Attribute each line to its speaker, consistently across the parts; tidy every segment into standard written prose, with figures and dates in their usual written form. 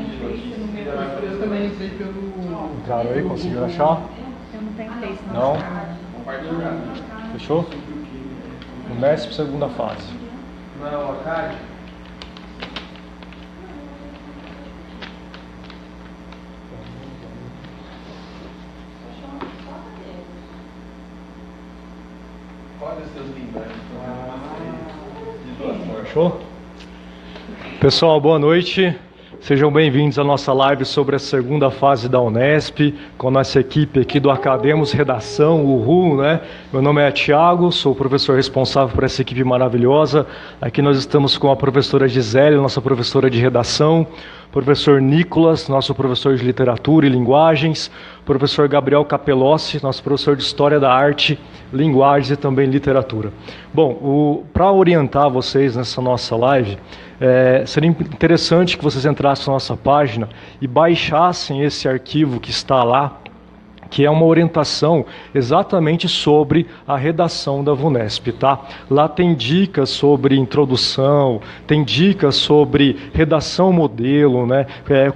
Speaker 1: Eu também entrei pelo...
Speaker 2: Entraram aí, conseguiram achar?
Speaker 3: Eu não tentei,
Speaker 2: Não? Fechou? O Nesp, segunda fase.
Speaker 1: Não, a CAD.
Speaker 2: Fechou? Pessoal, boa noite. Sejam bem-vindos à nossa live sobre a segunda fase da Unesp, com a nossa equipe aqui do Academos Redação, Uhul, né? Meu nome é Thiago, sou o professor responsável por essa equipe maravilhosa. Aqui nós estamos com a professora Gisele, nossa professora de redação, professor Nicolas, nosso professor de literatura e linguagens, professor Gabriel Capelossi, nosso professor de História da Arte, Linguagens e também Literatura. Bom, para orientar vocês nessa nossa live, seria interessante que vocês entrassem na nossa página e baixassem esse arquivo que está lá, que é uma orientação exatamente sobre a redação da VUNESP, tá? Lá tem dicas sobre introdução, tem dicas sobre redação modelo, né?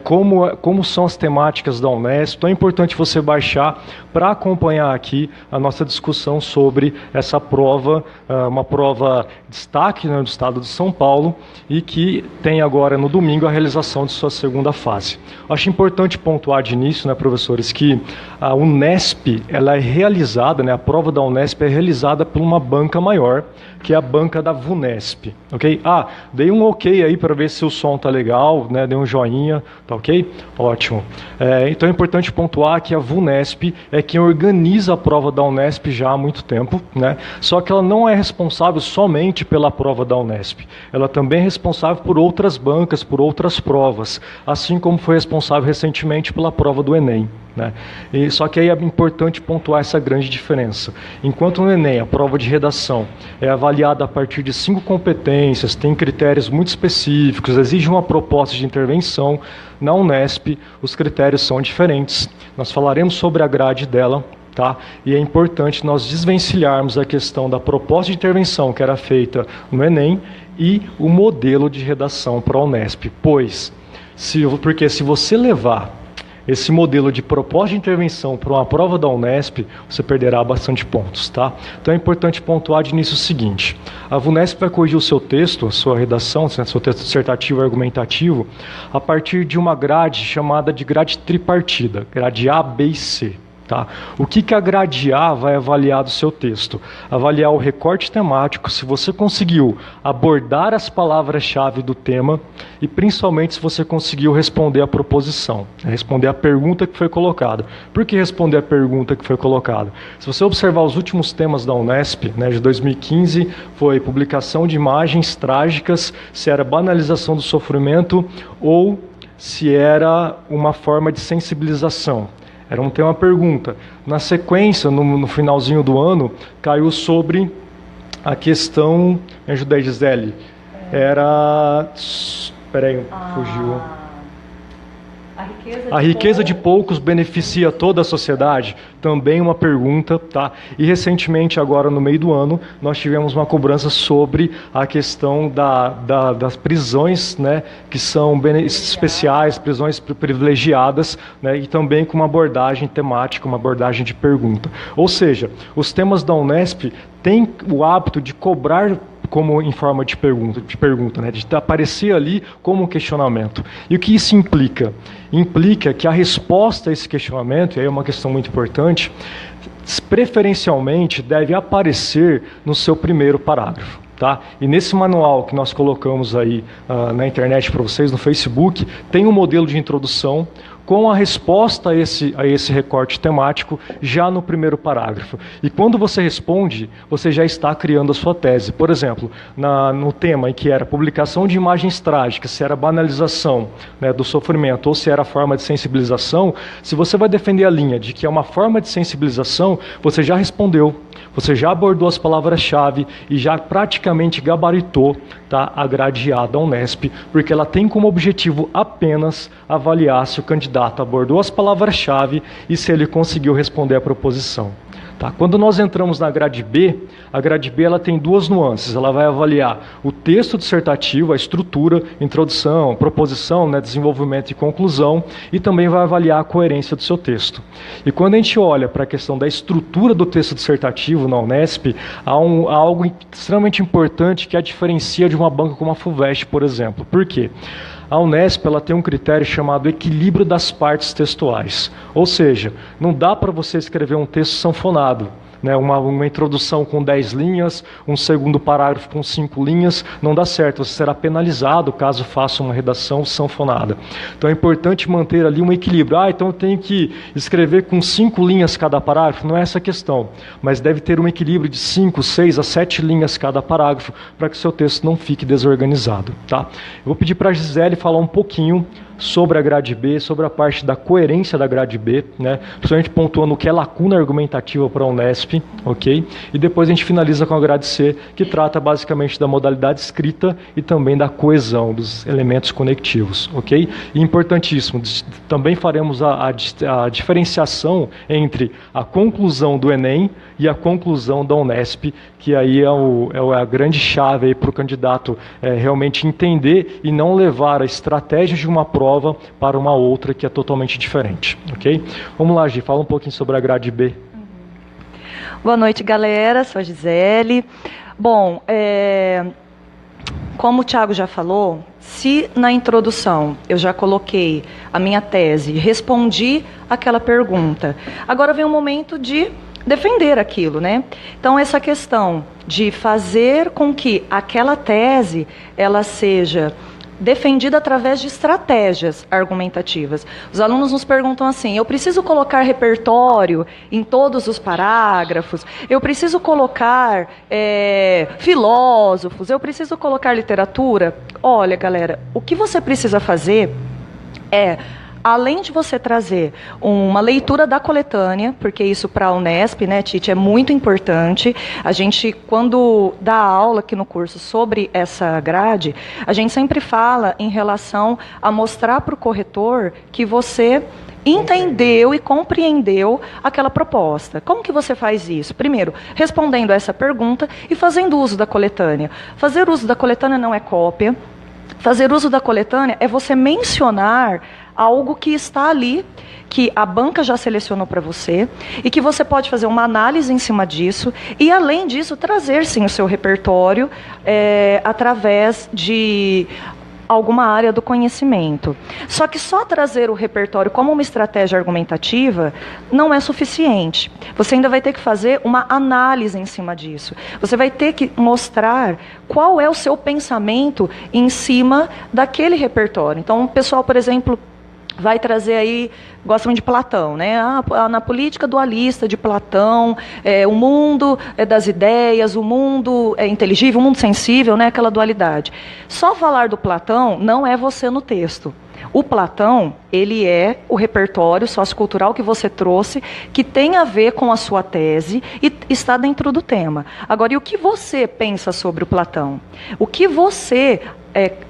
Speaker 2: Como são as temáticas da Unesp. Então é importante você baixar para acompanhar aqui a nossa discussão sobre essa prova, uma prova destaque, né, do estado de São Paulo, e que tem agora no domingo a realização de sua segunda fase. Acho importante pontuar de início, né, professores, que a Unesp, ela é realizada, né, a prova da Unesp é realizada por uma banca maior, que é a banca da VUNESP, ok? Dei um ok aí para ver se o som tá legal, né, dei um joinha, tá ok? Ótimo. Então é importante pontuar que a VUNESP é quem organiza a prova da Unesp já há muito tempo, né? Só que ela não é responsável somente pela prova da Unesp, ela também é responsável por outras bancas, por outras provas, assim como foi responsável recentemente pela prova do Enem, né? Só que aí é importante pontuar essa grande diferença. Enquanto no Enem a prova de redação é avaliada a partir de 5 competências, tem critérios muito específicos, exige uma proposta de intervenção, na Unesp os critérios são diferentes. Nós falaremos sobre a grade dela, tá? E é importante nós desvencilharmos a questão da proposta de intervenção que era feita no Enem e o modelo de redação para a Unesp, porque se você levar esse modelo de proposta de intervenção para uma prova da Unesp, você perderá bastante pontos, tá? Então é importante pontuar de início o seguinte: a VUNESP vai corrigir o seu texto, a sua redação, seu texto dissertativo e argumentativo, a partir de uma grade chamada de grade tripartida, grade A, B e C. Tá? O que a grade A vai avaliar do seu texto? Avaliar o recorte temático, se você conseguiu abordar as palavras-chave do tema e principalmente se você conseguiu responder a proposição, responder a pergunta que foi colocada. Por que responder a pergunta que foi colocada? Se você observar os últimos temas da Unesp, né, de 2015, foi publicação de imagens trágicas, se era banalização do sofrimento ou se era uma forma de sensibilização. Era um tema pergunta. Na sequência, no finalzinho do ano, caiu sobre a questão... Me ajuda aí, Gisele. Era... Peraí, fugiu. A riqueza de poucos beneficia toda a sociedade? Também uma pergunta, tá? E recentemente, agora no meio do ano, nós tivemos uma cobrança sobre a questão das prisões, né, que são especiais, prisões privilegiadas, né, e também com uma abordagem temática, uma abordagem de pergunta. Ou seja, os temas da Unesp têm o hábito de cobrar como em forma de pergunta, né, de aparecer ali como um questionamento. E o que isso implica? Implica que a resposta a esse questionamento, e aí é uma questão muito importante, preferencialmente deve aparecer no seu primeiro parágrafo. Tá? E nesse manual que nós colocamos aí na internet para vocês, no Facebook, tem um modelo de introdução com a resposta a esse recorte temático já no primeiro parágrafo. E quando você responde, você já está criando a sua tese. Por exemplo, no tema em que era publicação de imagens trágicas, se era banalização, né, do sofrimento ou se era forma de sensibilização, se você vai defender a linha de que é uma forma de sensibilização, você já respondeu, você já abordou as palavras-chave e já praticamente gabaritou, tá, a grade A da Unesp, porque ela tem como objetivo apenas avaliar se o candidato abordou as palavras-chave e se ele conseguiu responder a proposição. Tá? Quando nós entramos na grade B, a grade B ela tem duas nuances. Ela vai avaliar o texto dissertativo, a estrutura, introdução, proposição, né, desenvolvimento e conclusão, e também vai avaliar a coerência do seu texto. E quando a gente olha para a questão da estrutura do texto dissertativo na Unesp, há algo extremamente importante que a diferencia de uma banca como a FUVEST, por exemplo. Por quê? A Unesp ela tem um critério chamado equilíbrio das partes textuais. Ou seja, não dá para você escrever um texto sanfonado. Né, uma introdução com 10 linhas, um segundo parágrafo com 5 linhas, não dá certo, você será penalizado caso faça uma redação sanfonada. Então é importante manter ali um equilíbrio. Então eu tenho que escrever com 5 linhas cada parágrafo, não é essa a questão, mas deve ter um equilíbrio de 5, 6 a 7 linhas cada parágrafo, para que o seu texto não fique desorganizado. Tá? Eu vou pedir para a Gisele falar um pouquinho sobre a grade B, sobre a parte da coerência da grade B, né? Principalmente pontuando o que é lacuna argumentativa para a Unesp, ok? E depois a gente finaliza com a grade C, que trata basicamente da modalidade escrita e também da coesão, dos elementos conectivos, ok? E importantíssimo, também faremos a diferenciação entre a conclusão do Enem e a conclusão da Unesp, que aí é a grande chave para o candidato realmente entender e não levar a estratégia de uma prova para uma outra que é totalmente diferente, ok? Vamos lá, Gi, fala um pouquinho sobre a grade B.
Speaker 3: Boa noite, galera, sou a Gisele. Bom, como o Thiago já falou, se na introdução eu já coloquei a minha tese, respondi aquela pergunta, agora vem o momento de defender aquilo, né? Então, essa questão de fazer com que aquela tese, ela seja defendida através de estratégias argumentativas. Os alunos nos perguntam assim, eu preciso colocar repertório em todos os parágrafos, eu preciso colocar filósofos, eu preciso colocar literatura. Olha, galera, o que você precisa fazer é, além de você trazer uma leitura da coletânea, porque isso para a Unesp, né, Tite, é muito importante. A gente, quando dá aula aqui no curso sobre essa grade, a gente sempre fala em relação a mostrar para o corretor que você entendeu e compreendeu aquela proposta. Como que você faz isso? Primeiro, respondendo a essa pergunta e fazendo uso da coletânea. Fazer uso da coletânea não é cópia. Fazer uso da coletânea é você mencionar algo que está ali, que a banca já selecionou para você, e que você pode fazer uma análise em cima disso, e além disso, trazer sim o seu repertório através de alguma área do conhecimento. Só que só trazer o repertório como uma estratégia argumentativa não é suficiente. Você ainda vai ter que fazer uma análise em cima disso. Você vai ter que mostrar qual é o seu pensamento em cima daquele repertório. Então, o pessoal, por exemplo, vai trazer aí, gostam de Platão, né? Na política dualista de Platão, o mundo das ideias, o mundo inteligível, o mundo sensível, né? Aquela dualidade. Só falar do Platão não é você no texto. O Platão, ele é o repertório sociocultural que você trouxe, que tem a ver com a sua tese e está dentro do tema. Agora, e o que você pensa sobre o Platão? O que você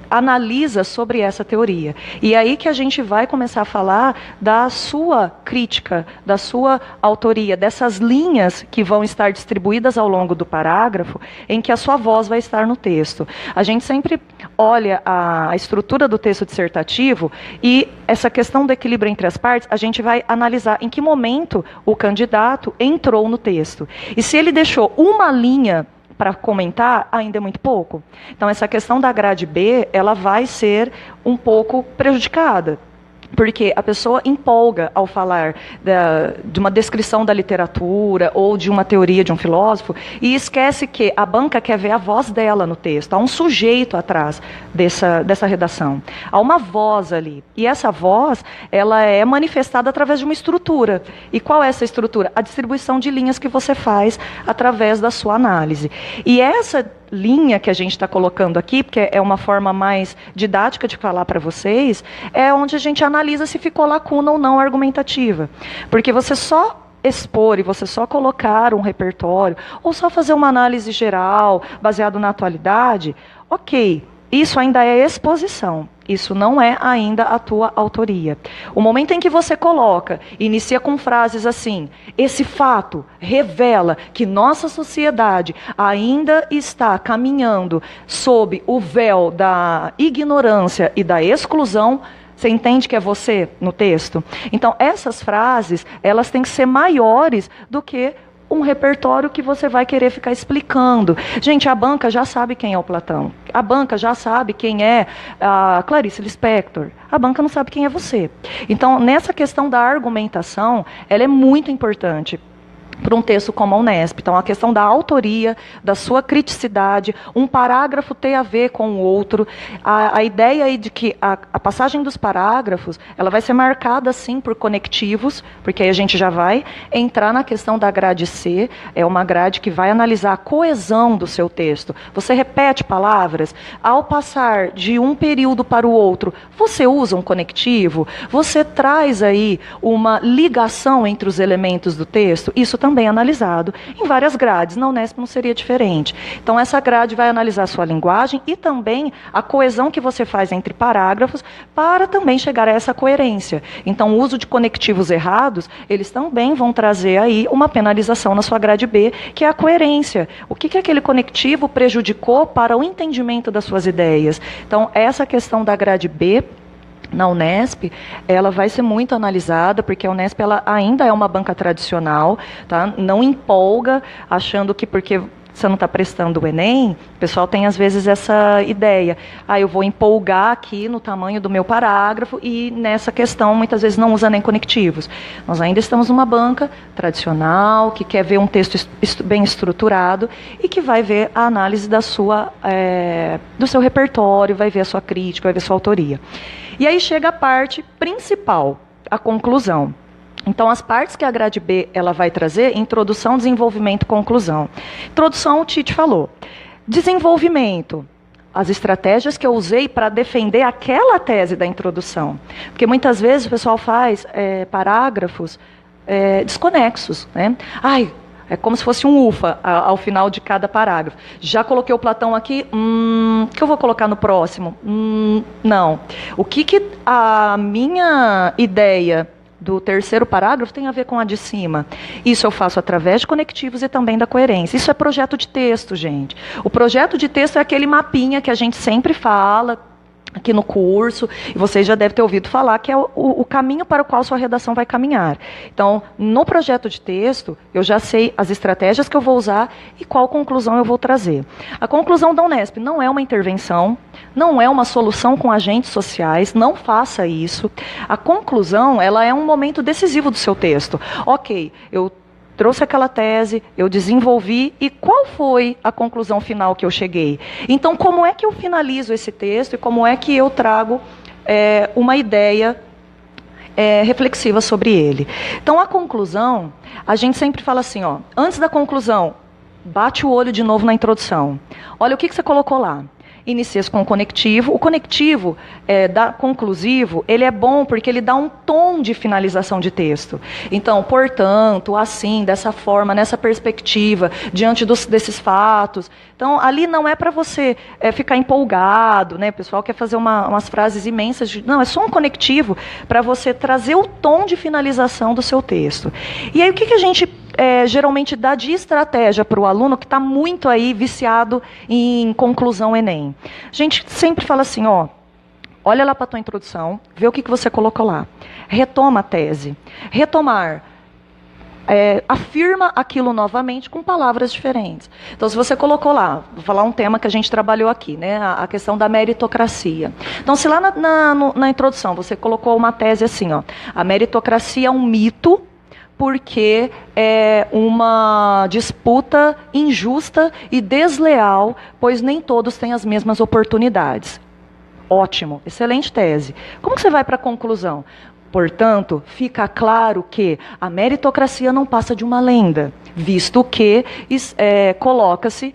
Speaker 3: analisa sobre essa teoria? E aí que a gente vai começar a falar da sua crítica, da sua autoria, dessas linhas que vão estar distribuídas ao longo do parágrafo, em que a sua voz vai estar no texto. A gente sempre olha a estrutura do texto dissertativo e essa questão do equilíbrio entre as partes, a gente vai analisar em que momento o candidato entrou no texto. E se ele deixou uma linha para comentar, ainda é muito pouco. Então, essa questão da grade B, ela vai ser um pouco prejudicada. Porque a pessoa empolga ao falar de uma descrição da literatura ou de uma teoria de um filósofo e esquece que a banca quer ver a voz dela no texto. Há um sujeito atrás dessa redação. Há uma voz ali. E essa voz, ela é manifestada através de uma estrutura. E qual é essa estrutura? A distribuição de linhas que você faz através da sua análise. E essa linha que a gente está colocando aqui, porque é uma forma mais didática de falar para vocês, é onde a gente analisa se ficou lacuna ou não argumentativa. Porque você só expor e você só colocar um repertório, ou só fazer uma análise geral, baseado na atualidade, ok, isso ainda é exposição. Isso não é ainda a tua autoria. O momento em que você coloca, inicia com frases assim: esse fato revela que nossa sociedade ainda está caminhando sob o véu da ignorância e da exclusão. Você entende que é você no texto? Então, essas frases, elas têm que ser maiores do que um repertório que você vai querer ficar explicando. Gente, a banca já sabe quem é o Platão. A banca já sabe quem é a Clarice Lispector. A banca não sabe quem é você. Então, nessa questão da argumentação, ela é muito importante para um texto como a Unesp. Então, a questão da autoria, da sua criticidade, um parágrafo ter a ver com o outro, a ideia aí de que a passagem dos parágrafos, ela vai ser marcada, sim, por conectivos, porque aí a gente já vai entrar na questão da grade C, é uma grade que vai analisar a coesão do seu texto. Você repete palavras, ao passar de um período para o outro, você usa um conectivo, você traz aí uma ligação entre os elementos do texto, isso também é analisado em várias grades. Na Unesp não seria diferente. Então, essa grade vai analisar a sua linguagem e também a coesão que você faz entre parágrafos para também chegar a essa coerência. Então, o uso de conectivos errados, eles também vão trazer aí uma penalização na sua grade B, que é a coerência. O que aquele conectivo prejudicou para o entendimento das suas ideias? Então, essa questão da grade B, na Unesp, ela vai ser muito analisada, porque a Unesp ela ainda é uma banca tradicional, tá? Não empolga, achando que porque você não está prestando o Enem, o pessoal tem às vezes essa ideia, eu vou empolgar aqui no tamanho do meu parágrafo e nessa questão muitas vezes não usa nem conectivos. Nós ainda estamos numa banca tradicional, que quer ver um texto bem estruturado e que vai ver a análise da do seu repertório, vai ver a sua crítica, vai ver a sua autoria. E aí chega a parte principal, a conclusão. Então, as partes que a grade B ela vai trazer, introdução, desenvolvimento, conclusão. Introdução, o Tite falou. Desenvolvimento, as estratégias que eu usei para defender aquela tese da introdução. Porque muitas vezes o pessoal faz parágrafos desconexos, né? É como se fosse um UFA ao final de cada parágrafo. Já coloquei o Platão aqui, o que eu vou colocar no próximo? Não. O que a minha ideia do terceiro parágrafo tem a ver com a de cima? Isso eu faço através de conectivos e também da coerência. Isso é projeto de texto, gente. O projeto de texto é aquele mapinha que a gente sempre fala aqui no curso, e vocês já devem ter ouvido falar, que é o caminho para o qual sua redação vai caminhar. Então, no projeto de texto, eu já sei as estratégias que eu vou usar e qual conclusão eu vou trazer. A conclusão da Unesp não é uma intervenção, não é uma solução com agentes sociais, não faça isso. A conclusão, ela é um momento decisivo do seu texto. Ok, eu trouxe aquela tese, eu desenvolvi, e qual foi a conclusão final que eu cheguei? Então, como é que eu finalizo esse texto e como é que eu trago uma ideia reflexiva sobre ele? Então, a conclusão, a gente sempre fala assim, antes da conclusão, bate o olho de novo na introdução. Olha o que você colocou lá. Inicia-se com o conectivo. O conectivo conclusivo, ele é bom porque ele dá um tom de finalização de texto. Então, portanto, assim, dessa forma, nessa perspectiva, diante desses fatos. Então, ali não é para você ficar empolgado, né? O pessoal quer fazer umas frases imensas. Não, é só um conectivo para você trazer o tom de finalização do seu texto. E aí, o que a gente geralmente dá de estratégia para o aluno que está muito aí viciado em conclusão Enem? A gente sempre fala assim, olha lá para a tua introdução, vê o que você colocou lá. Retoma a tese. Retomar. Afirma aquilo novamente com palavras diferentes. Então, se você colocou lá, vou falar um tema que a gente trabalhou aqui, né, a questão da meritocracia. Então, se lá na introdução você colocou uma tese assim, a meritocracia é um mito, porque é uma disputa injusta e desleal, pois nem todos têm as mesmas oportunidades. Ótimo, excelente tese. Como que você vai para a conclusão? Portanto, fica claro que a meritocracia não passa de uma lenda, visto que coloca-se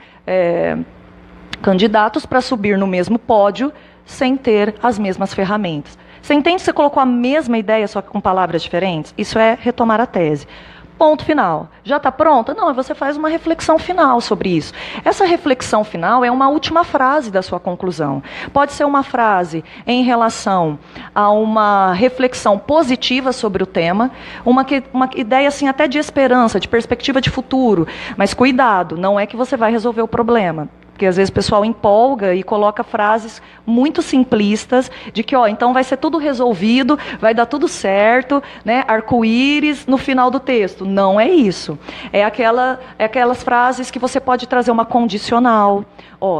Speaker 3: candidatos para subir no mesmo pódio sem ter as mesmas ferramentas. Você entende que você colocou a mesma ideia, só que com palavras diferentes? Isso é retomar a tese. Ponto final. Já está pronta? Não, você faz uma reflexão final sobre isso. Essa reflexão final é uma última frase da sua conclusão. Pode ser uma frase em relação a uma reflexão positiva sobre o tema, uma ideia assim até de esperança, de perspectiva de futuro. Mas cuidado, não é que você vai resolver o problema. Porque às vezes o pessoal empolga e coloca frases muito simplistas de que, então vai ser tudo resolvido, vai dar tudo certo, né? Arco-íris no final do texto. Não é isso. É aquelas frases que você pode trazer uma condicional.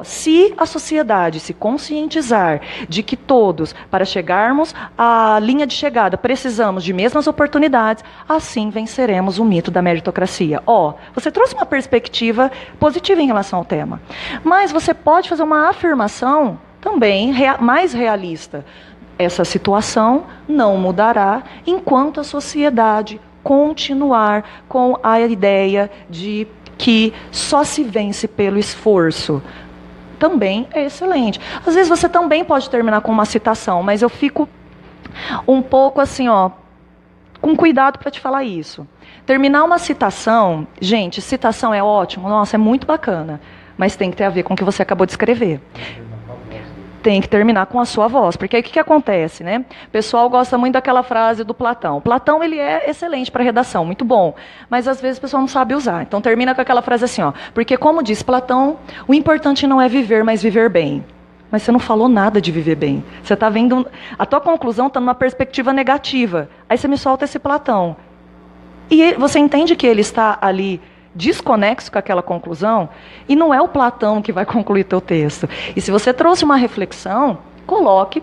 Speaker 3: Se a sociedade se conscientizar de que todos, para chegarmos à linha de chegada, precisamos de mesmas oportunidades, assim venceremos o mito da meritocracia. Você trouxe uma perspectiva positiva em relação ao tema. Mas você pode fazer uma afirmação também mais realista. Essa situação não mudará enquanto a sociedade continuar com a ideia de que só se vence pelo esforço. Também é excelente. Às vezes você também pode terminar com uma citação, mas eu fico um pouco assim, com cuidado para te falar isso. Terminar uma citação, gente, citação é ótimo, nossa, é muito bacana, mas tem que ter a ver com o que você acabou de escrever. Tem que terminar com a sua voz, porque aí o que acontece, né? O pessoal gosta muito daquela frase do Platão. Platão, ele é excelente para redação, muito bom, mas às vezes o pessoal não sabe usar. Então termina com aquela frase assim, porque como diz Platão, o importante não é viver, mas viver bem. Mas você não falou nada de viver bem. Você está vendo, a tua conclusão está numa perspectiva negativa. Aí você me solta esse Platão. E você entende que ele está ali desconexo com aquela conclusão, e não é o Platão que vai concluir teu texto. E se você trouxe uma reflexão, coloque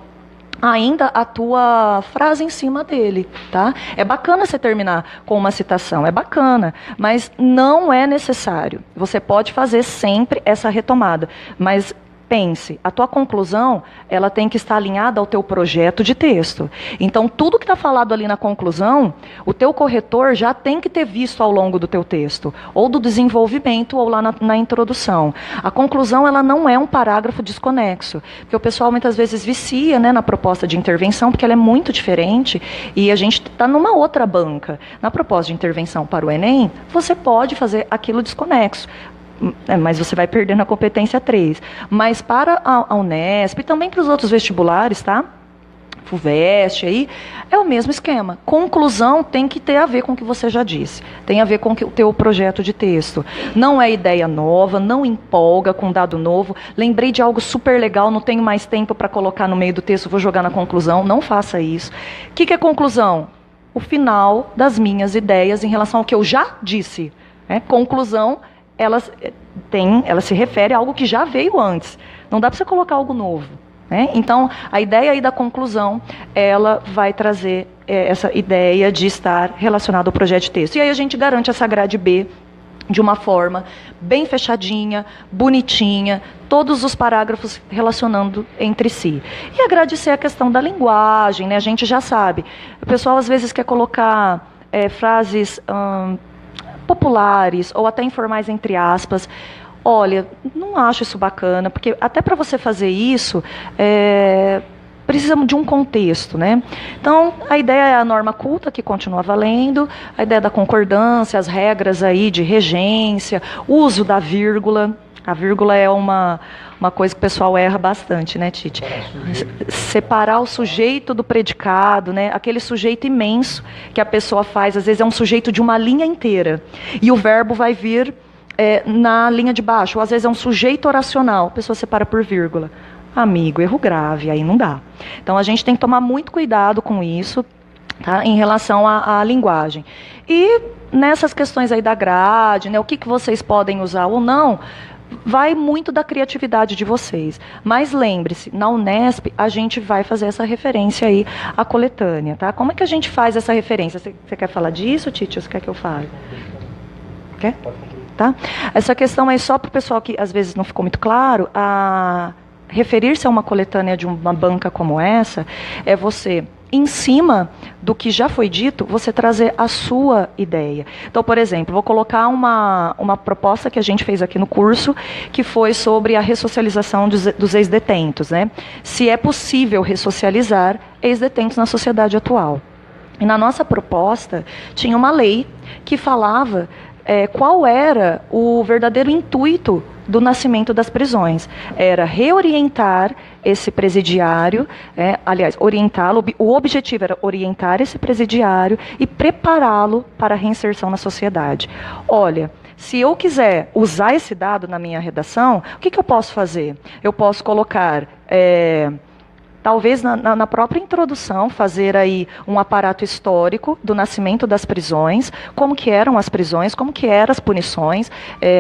Speaker 3: ainda a tua frase em cima dele, tá? É bacana você terminar com uma citação, é bacana, mas não é necessário. Você pode fazer sempre essa retomada, mas pense, a tua conclusão, ela tem que estar alinhada ao teu projeto de texto. Então, tudo que está falado ali na conclusão, o teu corretor já tem que ter visto ao longo do teu texto, ou do desenvolvimento, ou lá na introdução. A conclusão, ela não é um parágrafo desconexo, porque o pessoal muitas vezes vicia, né, na proposta de intervenção, porque ela é muito diferente, e a gente está numa outra banca. Na proposta de intervenção para o Enem, você pode fazer aquilo desconexo. Mas você vai perder na competência 3. Mas para a Unesp e também para os outros vestibulares, tá? FUVEST aí, é o mesmo esquema. Conclusão tem que ter a ver com o que você já disse. Tem a ver com o teu projeto de texto. Não é ideia nova, não empolga com dado novo. Lembrei de algo super legal, não tenho mais tempo para colocar no meio do texto, vou jogar na conclusão. Não faça isso. O que é conclusão? O final das minhas ideias em relação ao que eu já disse. Conclusão, ela se refere a algo que já veio antes. Não dá para você colocar algo novo. Então, a ideia aí da conclusão, ela vai trazer essa ideia de estar relacionada ao projeto de texto. E aí a gente garante essa grade B de uma forma bem fechadinha, bonitinha, todos os parágrafos relacionando entre si. E agradecer a questão da linguagem, né? A gente já sabe. O pessoal às vezes quer colocar frases populares ou até informais entre aspas. Olha, não acho isso bacana, porque até para você fazer isso, precisa de um contexto, né? Então, a ideia é a norma culta, que continua valendo, a ideia da concordância, as regras aí de regência, uso da vírgula. A vírgula é uma coisa que o pessoal erra bastante, né, Tite? Separar o sujeito do predicado, né? Aquele sujeito imenso que a pessoa faz, às vezes é um sujeito de uma linha inteira. E o verbo vai vir na linha de baixo, ou às vezes é um sujeito oracional, a pessoa separa por vírgula. Amigo, erro grave, aí não dá. Então a gente tem que tomar muito cuidado com isso, tá? Em relação à linguagem. E nessas questões aí da grade, né? O que vocês podem usar ou não, vai muito da criatividade de vocês. Mas lembre-se, na Unesp, a gente vai fazer essa referência aí à coletânea, tá? Como é que a gente faz essa referência? Você quer falar disso, Tite, ou você quer que eu fale? Quer? Tá? Essa questão aí, só para o pessoal que às vezes não ficou muito claro, referir-se a uma coletânea de uma banca como essa, é você, em cima do que já foi dito, você trazer a sua ideia. Então, por exemplo, vou colocar uma proposta que a gente fez aqui no curso, que foi sobre a ressocialização dos ex-detentos, né? Se é possível ressocializar ex-detentos na sociedade atual. E na nossa proposta tinha uma lei que falava qual era o verdadeiro intuito do nascimento das prisões. Era reorientar esse presidiário, orientá-lo, o objetivo era orientar esse presidiário e prepará-lo para a reinserção na sociedade. Olha, se eu quiser usar esse dado na minha redação, o que eu posso fazer? Eu posso colocar... talvez na própria introdução, fazer aí um aparato histórico do nascimento das prisões, como que eram as prisões, como que eram as punições,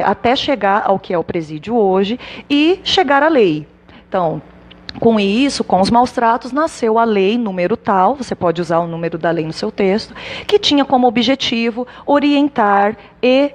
Speaker 3: até chegar ao que é o presídio hoje e chegar à lei. Então, com isso, com os maus tratos, nasceu a lei número tal, você pode usar o número da lei no seu texto, que tinha como objetivo orientar e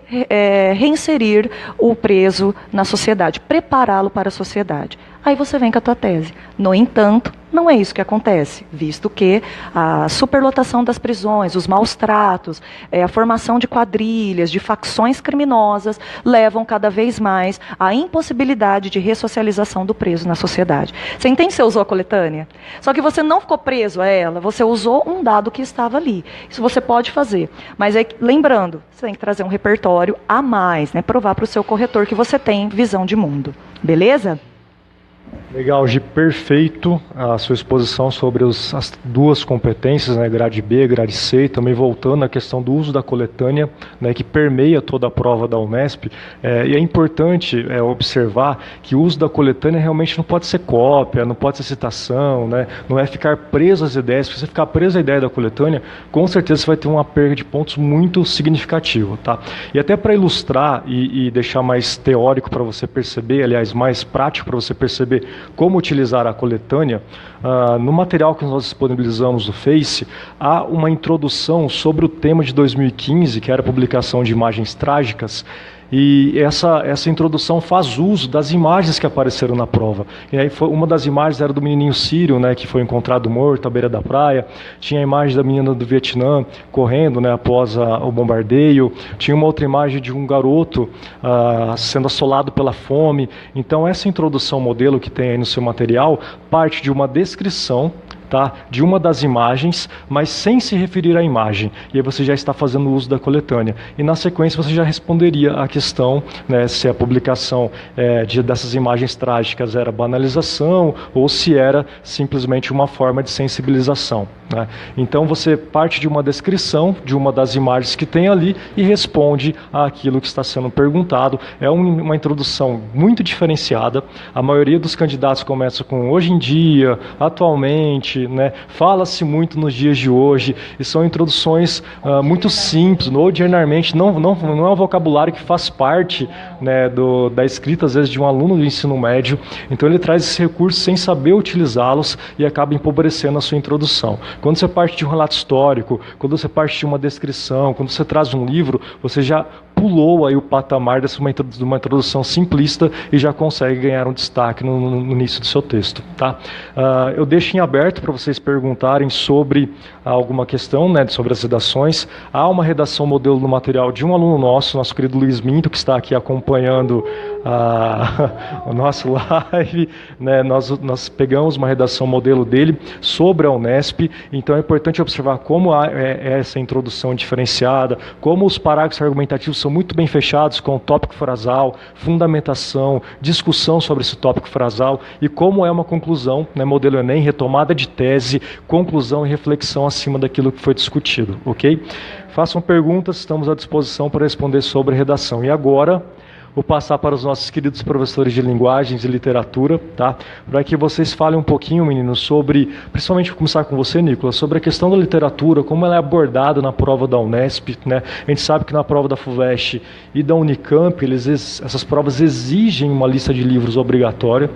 Speaker 3: reinserir o preso na sociedade, prepará-lo para a sociedade. Aí você vem com a tua tese. No entanto, não é isso que acontece, visto que a superlotação das prisões, os maus tratos, a formação de quadrilhas, de facções criminosas, levam cada vez mais à impossibilidade de ressocialização do preso na sociedade. Você entende que você usou a coletânea? Só que você não ficou preso a ela, você usou um dado que estava ali. Isso você pode fazer. Mas lembrando, você tem que trazer um repertório a mais, né? Provar para o seu corretor que você tem visão de mundo. Beleza?
Speaker 2: Legal, Gi, perfeito a sua exposição sobre as duas competências, né, grade B, grade C, e também voltando à questão do uso da coletânea, né, que permeia toda a prova da Unesp. E é importante observar que o uso da coletânea realmente não pode ser cópia, não pode ser citação, né, não é ficar preso às ideias. Se você ficar preso à ideia da coletânea, com certeza você vai ter uma perda de pontos muito significativa. Tá? E até para ilustrar e deixar mais teórico para você perceber, aliás, mais prático para você perceber como utilizar a coletânea, no material que nós disponibilizamos no Face, há uma introdução sobre o tema de 2015, que era a publicação de imagens trágicas, e essa introdução faz uso das imagens que apareceram na prova. E aí uma das imagens era do menininho sírio, né, que foi encontrado morto à beira da praia. Tinha a imagem da menina do Vietnã correndo, né, após o bombardeio. Tinha uma outra imagem de um garoto sendo assolado pela fome. Então essa introdução modelo que tem aí no seu material parte de uma descrição, tá, de uma das imagens, mas sem se referir à imagem. E aí você já está fazendo uso da coletânea. E na sequência você já responderia à questão, né, se a publicação dessas imagens trágicas era banalização ou se era simplesmente uma forma de sensibilização. Né? Então você parte de uma descrição de uma das imagens que tem ali e responde àquilo que está sendo perguntado. É uma introdução muito diferenciada. A maioria dos candidatos começa com hoje em dia, atualmente, né? Fala-se muito nos dias de hoje, e são introduções muito simples, ordinariamente, não é um vocabulário que faz parte, né, da escrita, às vezes, de um aluno do ensino médio. Então ele traz esses recursos sem saber utilizá-los e acaba empobrecendo a sua introdução. Quando você parte de um relato histórico, quando você parte de uma descrição, quando você traz um livro, você já pulou aí o patamar de uma introdução simplista e já consegue ganhar um destaque no início do seu texto. Tá? Eu deixo em aberto para vocês perguntarem sobre alguma questão, né, sobre as redações. Há uma redação modelo no material de um aluno nosso querido Luiz Minto, que está aqui acompanhando o nosso live. Né? Nós pegamos uma redação modelo dele sobre a Unesp, então é importante observar como é essa introdução diferenciada, como os parágrafos argumentativos são muito bem fechados com o tópico frasal, fundamentação, discussão sobre esse tópico frasal e como é uma conclusão, né, modelo Enem, retomada de tese, conclusão e reflexão acima daquilo que foi discutido, ok? Façam perguntas, estamos à disposição para responder sobre redação. E agora, vou passar para os nossos queridos professores de linguagens e literatura, tá? Para que vocês falem um pouquinho, meninos, sobre, principalmente vou começar com você, Nicolas, sobre a questão da literatura, como ela é abordada na prova da Unesp, né? A gente sabe que na prova da FUVEST e da Unicamp, essas provas exigem uma lista de livros obrigatória.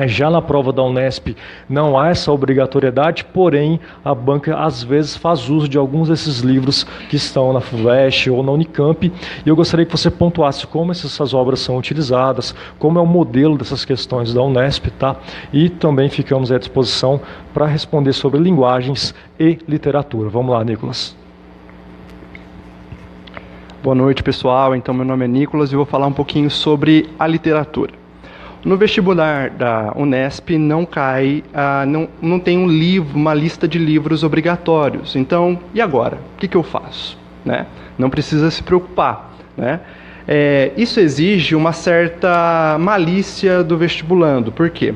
Speaker 2: Já na prova da Unesp não há essa obrigatoriedade, porém a banca às vezes faz uso de alguns desses livros que estão na FUVEST ou na Unicamp, e eu gostaria que você pontuasse como essas obras são utilizadas, como é o modelo dessas questões da Unesp, tá? E também ficamos à disposição para responder sobre linguagens e literatura. Vamos lá, Nicolas.
Speaker 4: Boa noite, pessoal. Então, meu nome é Nicolas e eu vou falar um pouquinho sobre a literatura. no vestibular da Unesp não cai, não tem um livro, uma lista de livros obrigatórios. Então, e agora? O que eu faço? Né? Não precisa se preocupar. Né? Isso exige uma certa malícia do vestibulando. Por quê?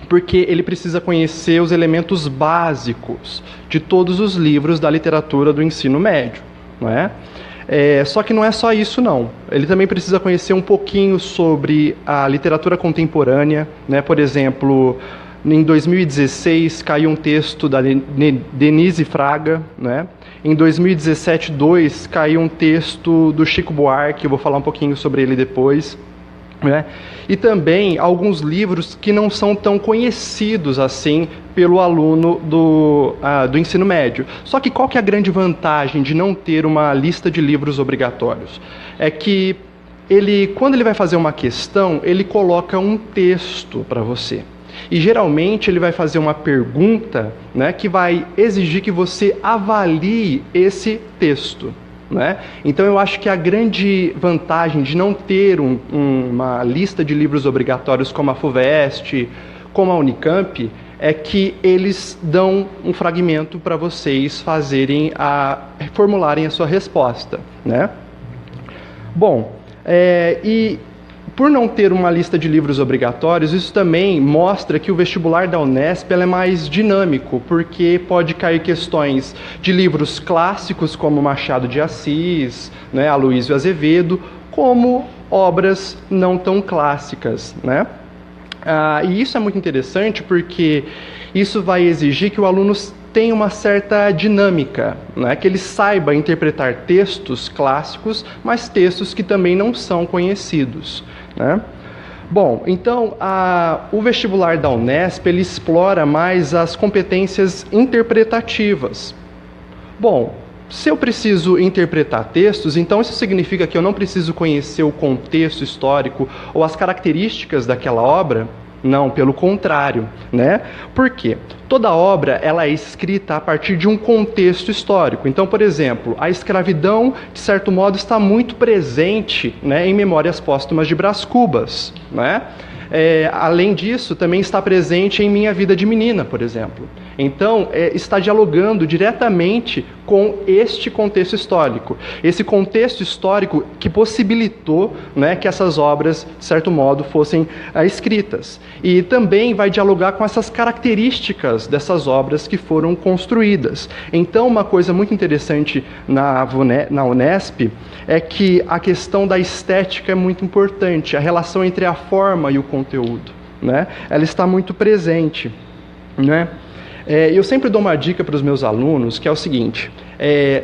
Speaker 4: Porque ele precisa conhecer os elementos básicos de todos os livros da literatura do ensino médio. Não é? Só que não é só isso, não. Ele também precisa conhecer um pouquinho sobre a literatura contemporânea. Né? Por exemplo, em 2016 caiu um texto da Denise Fraga. Né? Em 2017-2 caiu um texto do Chico Buarque, eu vou falar um pouquinho sobre ele depois. Né? E também alguns livros que não são tão conhecidos assim pelo aluno do ensino médio. Só que qual que é a grande vantagem de não ter uma lista de livros obrigatórios? É que quando ele vai fazer uma questão, ele coloca um texto para você. E geralmente ele vai fazer uma pergunta, né, que vai exigir que você avalie esse texto. Né? Então eu acho que a grande vantagem de não ter uma lista de livros obrigatórios como a FUVEST, como a Unicamp, é que eles dão um fragmento para vocês formularem a sua resposta. Né? Bom, e por não ter uma lista de livros obrigatórios, isso também mostra que o vestibular da Unesp é mais dinâmico, porque pode cair questões de livros clássicos como Machado de Assis, né, Aloysio Azevedo, como obras não tão clássicas. Né? E isso é muito interessante porque isso vai exigir que o aluno tenha uma certa dinâmica, né? Que ele saiba interpretar textos clássicos, mas textos que também não são conhecidos. Né? Bom, então o vestibular da Unesp ele explora mais as competências interpretativas. Bom, se eu preciso interpretar textos, então isso significa que eu não preciso conhecer o contexto histórico ou as características daquela obra? Não, pelo contrário, né? Por quê? Toda obra ela é escrita a partir de um contexto histórico. Então, por exemplo, a escravidão, de certo modo, está muito presente, né, em Memórias Póstumas de Brás Cubas. Né? Além disso, também está presente em Minha Vida de Menina, por exemplo. Então, está dialogando diretamente com este contexto histórico. Esse contexto histórico que possibilitou, né, que essas obras, de certo modo, fossem escritas. E também vai dialogar com essas características dessas obras que foram construídas. Então, uma coisa muito interessante na Unesp é que a questão da estética é muito importante, a relação entre a forma e o conteúdo. Né? Ela está muito presente. Né? Eu sempre dou uma dica para os meus alunos, que é o seguinte: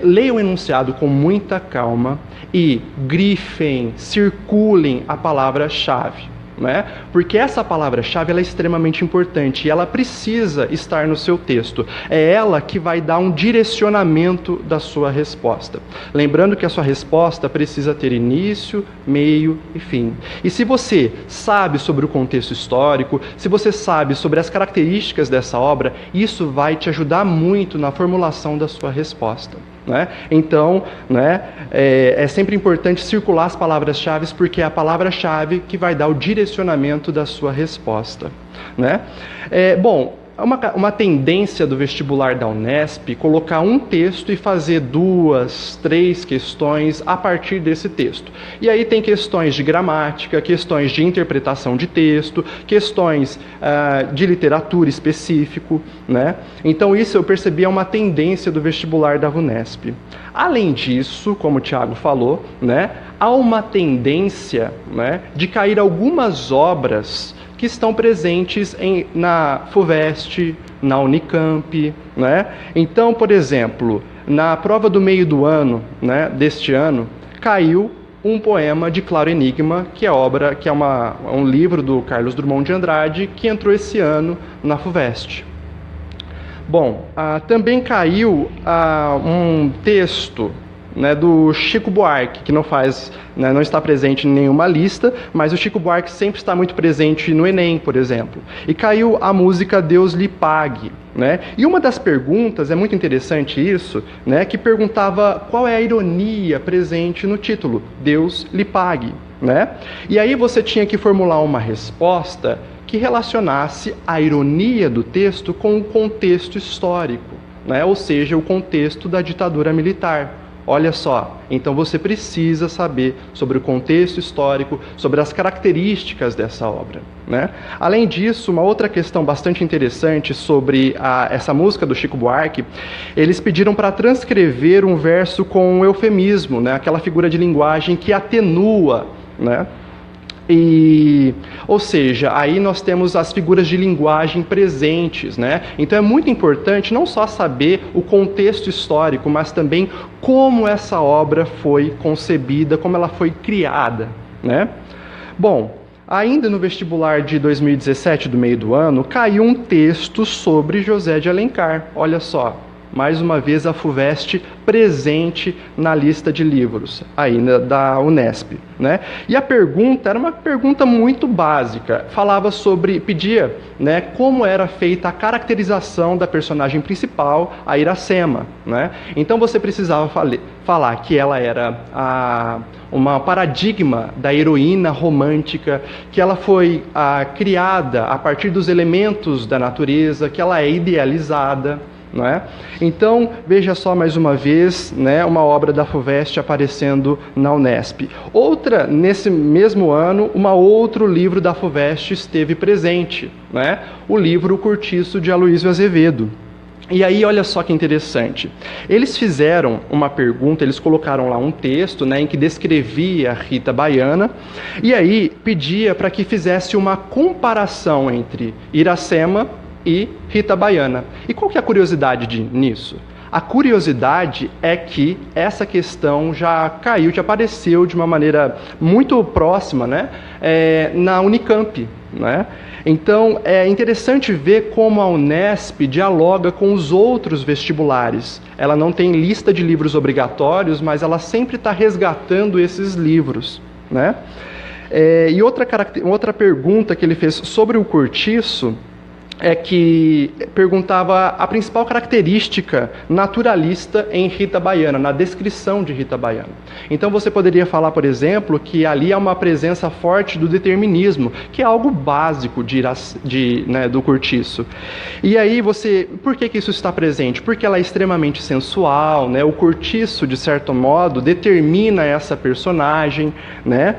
Speaker 4: leiam o enunciado com muita calma e grifem, circulem a palavra-chave. Né? Porque essa palavra-chave ela é extremamente importante e ela precisa estar no seu texto. É ela que vai dar um direcionamento da sua resposta. Lembrando que a sua resposta precisa ter início, meio e fim. E se você sabe sobre o contexto histórico, se você sabe sobre as características dessa obra, isso vai te ajudar muito na formulação da sua resposta. Né? Então, né, é sempre importante circular as palavras-chave, porque é a palavra-chave que vai dar o direcionamento da sua resposta. Né? Bom, uma tendência do vestibular da Unesp colocar um texto e fazer 2, 3 questões a partir desse texto. E aí tem questões de gramática, questões de interpretação de texto, questões de literatura específico. Né? Então isso eu percebi é uma tendência do vestibular da Unesp. Além disso, como o Thiago falou, né, há uma tendência, né, de cair algumas obras que estão presentes na FUVEST, na Unicamp. Né? Então, por exemplo, na prova do meio do ano, né, deste ano, caiu um poema de Claro Enigma, que é um livro do Carlos Drummond de Andrade, que entrou esse ano na FUVEST. Bom, também caiu um texto né, do Chico Buarque, que não está presente em nenhuma lista, mas o Chico Buarque sempre está muito presente no Enem, por exemplo. E caiu a música Deus Lhe Pague. Né? E uma das perguntas, é muito interessante isso, né, que perguntava qual é a ironia presente no título, Deus Lhe Pague. Né? E aí você tinha que formular uma resposta que relacionasse a ironia do texto com o contexto histórico, né? Ou seja, o contexto da ditadura militar. Olha só, então você precisa saber sobre o contexto histórico, sobre as características dessa obra. Né? Além disso, uma outra questão bastante interessante sobre essa música do Chico Buarque, eles pediram para transcrever um verso com um eufemismo, né? Aquela figura de linguagem que atenua, né? Ou seja, aí nós temos as figuras de linguagem presentes, né? Então é muito importante não só saber o contexto histórico, mas também como essa obra foi concebida, como ela foi criada, né? Bom, ainda no vestibular de 2017, do meio do ano, caiu um texto sobre José de Alencar. Olha só, mais uma vez a FUVEST presente na lista de livros aí da Unesp, né? E a pergunta era uma pergunta muito básica, pedia, né, como era feita a caracterização da personagem principal, a Iracema, né? Então você precisava falar que ela era uma paradigma da heroína romântica, que ela foi criada a partir dos elementos da natureza, que ela é idealizada. Não é? Então, veja só mais uma vez, né, uma obra da FUVEST aparecendo na Unesp. Nesse mesmo ano, outro livro da FUVEST esteve presente, né? O livro O Cortiço, de Aloysio Azevedo. E aí, olha só que interessante. Eles fizeram uma pergunta, eles colocaram lá um texto, né, em que descrevia a Rita Baiana, e aí pedia para que fizesse uma comparação entre Iracema e Rita Baiana. E qual que é a curiosidade nisso? A curiosidade é que essa questão já apareceu de uma maneira muito próxima, né, na Unicamp, né? Então, é interessante ver como a Unesp dialoga com os outros vestibulares. Ela não tem lista de livros obrigatórios, mas ela sempre está resgatando esses livros, né? E outra pergunta que ele fez sobre o Cortiço é que perguntava a principal característica naturalista em Rita Baiana, na descrição de Rita Baiana. Então você poderia falar, por exemplo, que ali há uma presença forte do determinismo, que é algo básico do Cortiço. E aí por que isso está presente? Porque ela é extremamente sensual, né? O Cortiço, de certo modo, determina essa personagem, né?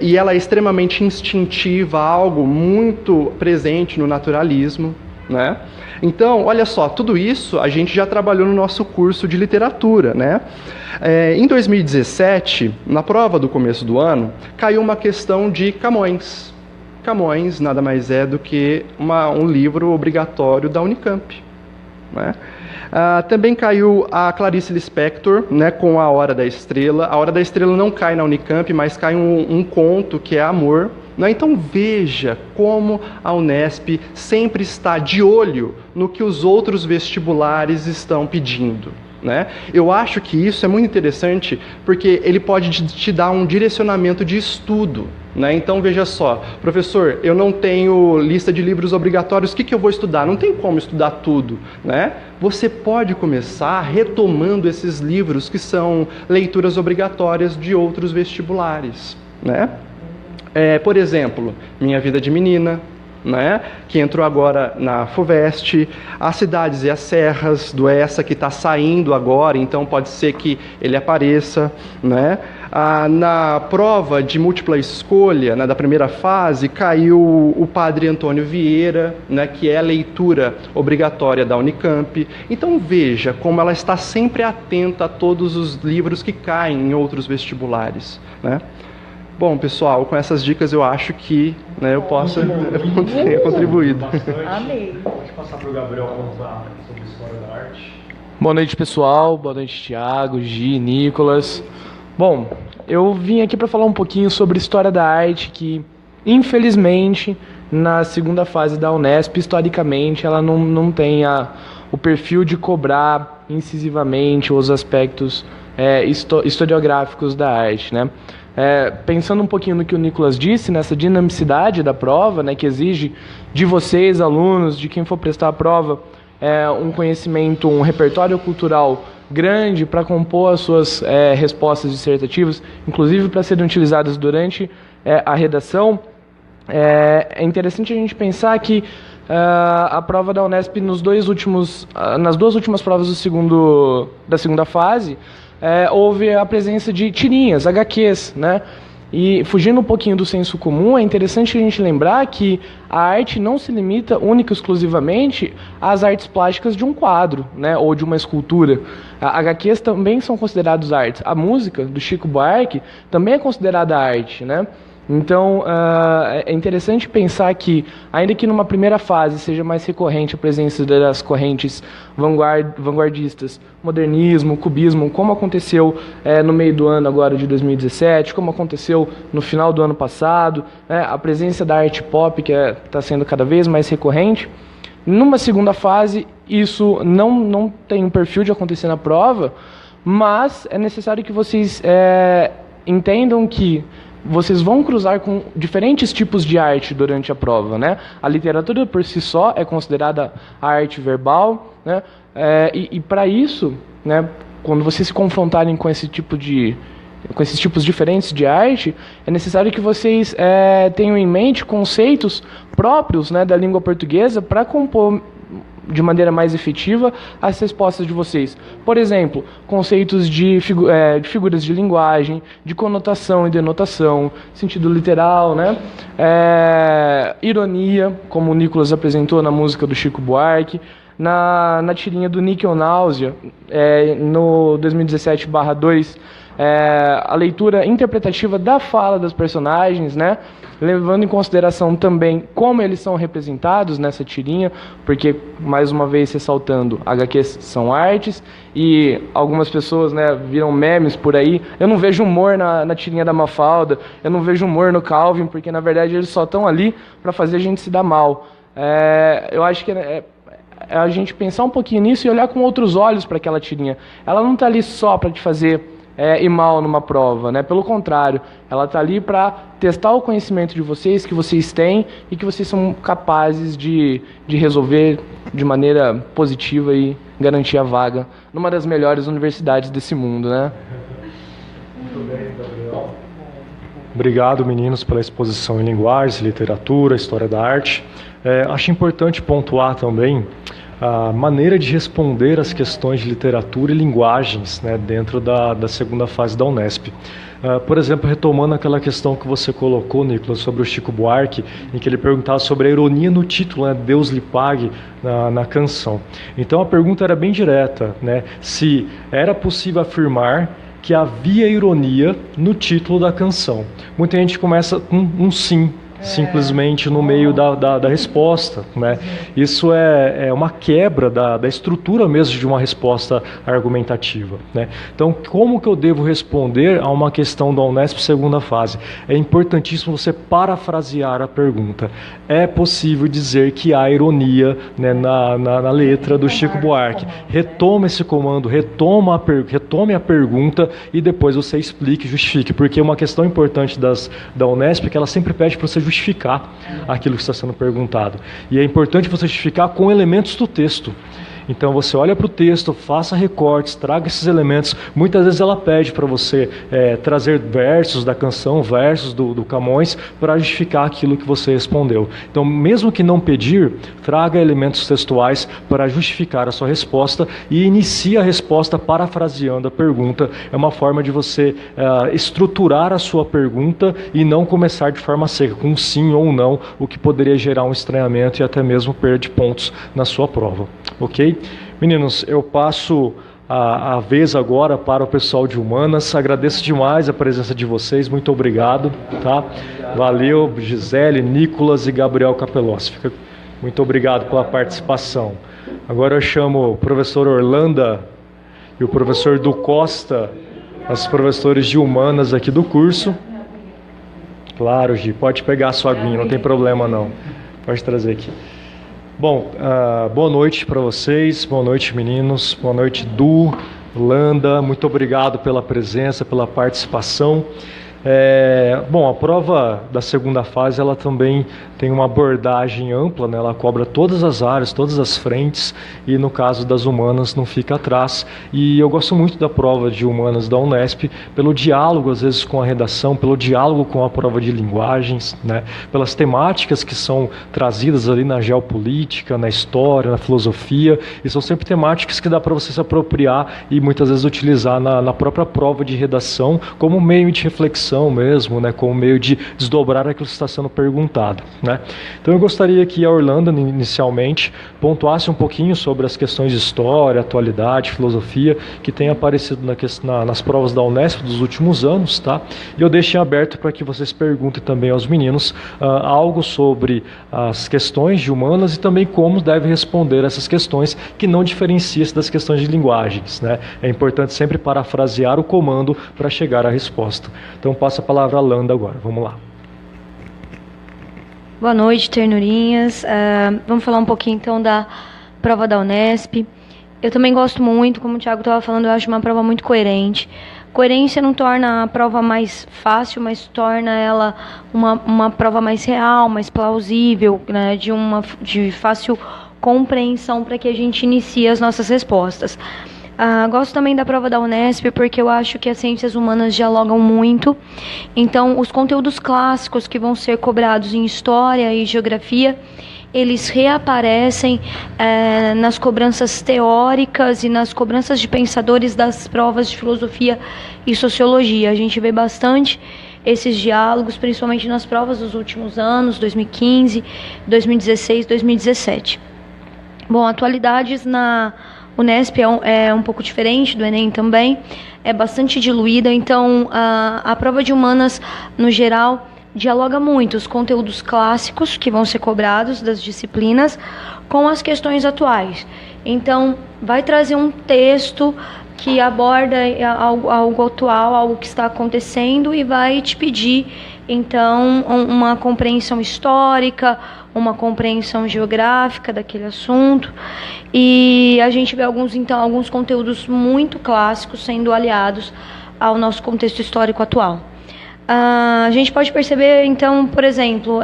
Speaker 4: E ela é extremamente instintiva, algo muito presente no naturalismo, né? Então, olha só, tudo isso a gente já trabalhou no nosso curso de literatura, né? Em 2017, na prova do começo do ano, caiu uma questão de Camões. Camões nada mais é do que um livro obrigatório da Unicamp, né? Também caiu a Clarice Lispector, né, com A Hora da Estrela. A Hora da Estrela não cai na Unicamp, mas cai um conto que é Amor. Né? Então veja como a Unesp sempre está de olho no que os outros vestibulares estão pedindo. Né? Eu acho que isso é muito interessante porque ele pode te dar um direcionamento de estudo. Né? Então veja só, professor, eu não tenho lista de livros obrigatórios, o que eu vou estudar? Não tem como estudar tudo. Né? Você pode começar retomando esses livros que são leituras obrigatórias de outros vestibulares. Né? Por exemplo, Minha Vida de Menina, né, que entrou agora na FUVEST, As Cidades e as Serras, do ESSA, que está saindo agora, então pode ser que ele apareça. Né? Na prova de múltipla escolha, né, da primeira fase, caiu o Padre Antônio Vieira, né, que é a leitura obrigatória da Unicamp. Então veja como ela está sempre atenta a todos os livros que caem em outros vestibulares. Né? Bom, pessoal, com essas dicas eu acho que, né, eu posso ter contribuído.
Speaker 3: Amei.
Speaker 2: Pode passar para o Gabriel contar sobre a história da arte.
Speaker 1: Boa noite, pessoal. Boa noite, Thiago, Gi, Nicolas. Bom, eu vim aqui para falar um pouquinho sobre história da arte, que, infelizmente, na segunda fase da Unesp, historicamente, ela não tem o perfil de cobrar incisivamente os aspectos historiográficos da arte, né? Pensando um pouquinho no que o Nicolas disse, nessa dinamicidade da prova, né, que exige de vocês, alunos, de quem for prestar a prova, um conhecimento, um repertório cultural grande para compor as suas respostas dissertativas, inclusive para serem utilizadas durante a redação. É interessante a gente pensar que a prova da Unesp, nas duas últimas provas da segunda fase, houve a presença de tirinhas, HQs, né? E fugindo um pouquinho do senso comum, é interessante a gente lembrar que a arte não se limita única e exclusivamente às artes plásticas de um quadro, né, ou de uma escultura. HQs também são considerados artes. A música do Chico Buarque também é considerada arte, né? Então, é interessante pensar que, ainda que numa primeira fase seja mais recorrente a presença das correntes vanguardistas, modernismo, cubismo, como aconteceu no meio do ano agora de 2017, como aconteceu no final do ano passado, né, a presença da arte pop, que está sendo cada vez mais recorrente. Numa segunda fase, isso não tem um perfil de acontecer na prova, mas é necessário que vocês entendam que vocês vão cruzar com diferentes tipos de arte durante a prova, né? A literatura por si só é considerada a arte verbal, né? E para isso, né, quando vocês se confrontarem com esses tipos diferentes de arte, é necessário que vocês tenham em mente conceitos próprios, né, da língua portuguesa para compor de maneira mais efetiva as respostas de vocês. Por exemplo, conceitos de figuras de linguagem, de conotação e denotação, sentido literal, né? Ironia, como o Nicolas apresentou na música do Chico Buarque, na tirinha do Níquel Náusea, no 2017/2, a leitura interpretativa da fala dos personagens, né? Levando em consideração também como eles são representados nessa tirinha, porque, mais uma vez ressaltando, HQs são artes, e algumas pessoas, né, viram memes por aí. Eu não vejo humor na tirinha da Mafalda, eu não vejo humor no Calvin, porque, na verdade, eles só estão ali para fazer a gente se dar mal. Eu acho que a gente pensar um pouquinho nisso e olhar com outros olhos para aquela tirinha. Ela não está ali só para te fazer ir mal numa prova, né? Pelo contrário, ela está ali para testar o conhecimento de vocês, que vocês têm e que vocês são capazes de resolver de maneira positiva e garantir a vaga numa das melhores universidades desse mundo, né?
Speaker 2: Muito bem, Gabriel. Obrigado, meninos, pela exposição em linguagens, literatura, história da arte. Acho importante pontuar também a maneira de responder às questões de literatura e linguagens, né, dentro da segunda fase da Unesp. Por exemplo, retomando aquela questão que você colocou, Nicolas, sobre o Chico Buarque, em que ele perguntava sobre a ironia no título, né, Deus lhe pague, na canção. Então a pergunta era bem direta, né, se era possível afirmar que havia ironia no título da canção. Muita gente começa com um sim, simplesmente no meio da resposta, né? Isso é uma quebra da estrutura mesmo de uma resposta argumentativa, né? Então, como que eu devo responder a uma questão da Unesp segunda fase? É importantíssimo você parafrasear a pergunta. É possível dizer que há ironia, né, na letra do Chico Buarque? Retome esse comando, retome a pergunta e depois você explique, justifique, porque uma questão importante da Unesp é que ela sempre pede para você justificar aquilo que está sendo perguntado. E é importante você justificar com elementos do texto. Então você olha para o texto, faça recortes, traga esses elementos. Muitas vezes ela pede para você trazer versos da canção, versos do Camões, para justificar aquilo que você respondeu. Então, mesmo que não pedir, traga elementos textuais para justificar a sua resposta e inicie a resposta parafraseando a pergunta. É uma forma de você estruturar a sua pergunta e não começar de forma seca, com um sim ou um não, o que poderia gerar um estranhamento e até mesmo perda de pontos na sua prova. Ok? Meninos, eu passo a vez agora para o pessoal de Humanas. Agradeço demais a presença de vocês, muito obrigado. Tá? Valeu, Gisele, Nicolas e Gabriel Capelossi. Muito obrigado pela participação. Agora eu chamo o professor Orlando e o professor Du Costa, os professores de Humanas aqui do curso. Claro, Gi, pode pegar a sua aguinha, não tem problema não. Pode trazer aqui. Bom, boa noite para vocês, boa noite meninos, boa noite Du, Landa, muito obrigado pela presença, pela participação. Bom, a prova da segunda fase ela também tem uma abordagem ampla, né? Ela cobra todas as áreas, todas as frentes e no caso das humanas não fica atrás. E eu gosto muito da prova de humanas da Unesp pelo diálogo às vezes com a redação, pelo diálogo com a prova de linguagens, né? Pelas temáticas que são trazidas ali na geopolítica, na história, na filosofia, e são sempre temáticas que dá para você se apropriar e muitas vezes utilizar na própria prova de redação como meio de reflexão mesmo, né, como meio de desdobrar aquilo que está sendo perguntado, né? Então eu gostaria que a Orlando inicialmente pontuasse um pouquinho sobre as questões de história, atualidade, filosofia que tem aparecido nas provas da Unesp dos últimos anos, tá? E eu deixo em aberto para que vocês perguntem também aos meninos algo sobre as questões de humanas e também como deve responder essas questões que não diferencia-se das questões de linguagens, né? É importante sempre parafrasear o comando para chegar à resposta. Então passo a palavra a Landa agora, vamos lá.
Speaker 5: Boa noite, ternurinhas. Vamos falar um pouquinho então da prova da Unesp. Eu também gosto muito, como o Thiago estava falando, eu acho uma prova muito coerente. Coerência não torna a prova mais fácil, mas torna ela uma prova mais real, mais plausível, né, de fácil compreensão para que a gente inicie as nossas respostas. Gosto também da prova da Unesp porque eu acho que as ciências humanas dialogam muito. Então, os conteúdos clássicos que vão ser cobrados em história e geografia, eles reaparecem nas cobranças teóricas e nas cobranças de pensadores das provas de filosofia e sociologia. A gente vê bastante esses diálogos, principalmente nas provas dos últimos anos, 2015, 2016, 2017. Bom, atualidades na Unesp é um pouco diferente do Enem também, é bastante diluída, então a prova de humanas, no geral, dialoga muito os conteúdos clássicos que vão ser cobrados das disciplinas com as questões atuais. Então, vai trazer um texto que aborda algo atual, algo que está acontecendo e vai te pedir, então, uma compreensão histórica, uma compreensão geográfica daquele assunto, e a gente vê alguns conteúdos muito clássicos sendo aliados ao nosso contexto histórico atual. A gente pode perceber, então, por exemplo,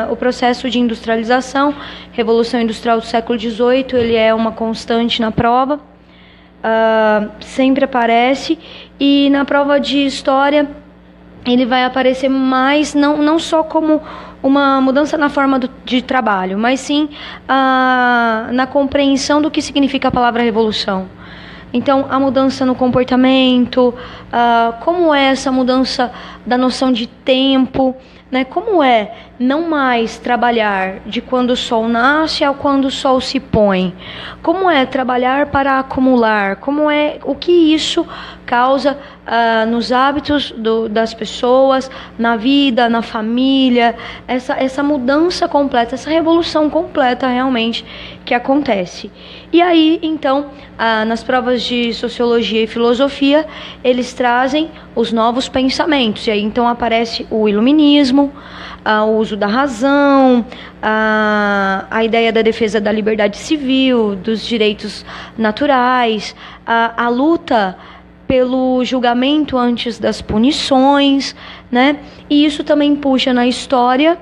Speaker 5: o processo de industrialização, Revolução Industrial do século XVIII, ele é uma constante na prova, sempre aparece, e na prova de história ele vai aparecer mais, não só como uma mudança na forma de trabalho, mas sim na compreensão do que significa a palavra revolução. Então, a mudança no comportamento, como é essa mudança da noção de tempo, né? Como é não mais trabalhar de quando o sol nasce ao quando o sol se põe? Como é trabalhar para acumular? O que isso causa nos hábitos das pessoas, na vida, na família? Essa mudança completa, essa revolução completa realmente que acontece. E aí, então, nas provas de sociologia e filosofia, eles trazem os novos pensamentos. E aí, então, aparece o iluminismo, o uso da razão, a ideia da defesa da liberdade civil, dos direitos naturais, a luta pelo julgamento antes das punições, né? E isso também puxa na história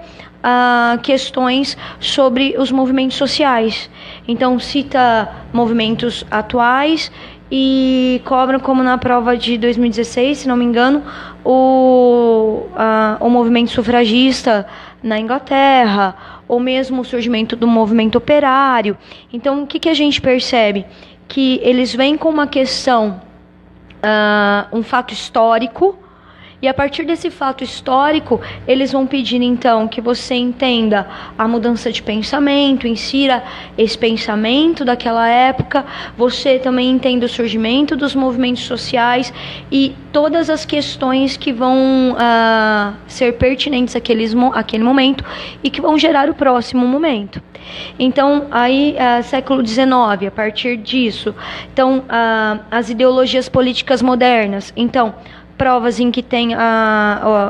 Speaker 5: questões sobre os movimentos sociais. Então, cita movimentos atuais e cobra, como na prova de 2016, se não me engano, o movimento sufragista na Inglaterra, ou mesmo o surgimento do movimento operário. Então, o que a gente percebe? Que eles vêm com uma questão, um fato histórico, e a partir desse fato histórico, eles vão pedir, então, que você entenda a mudança de pensamento, insira esse pensamento daquela época, você também entenda o surgimento dos movimentos sociais e todas as questões que vão ser pertinentes àquele momento e que vão gerar o próximo momento. Então, aí, século XIX, a partir disso, então, as ideologias políticas modernas. Então, provas em que tem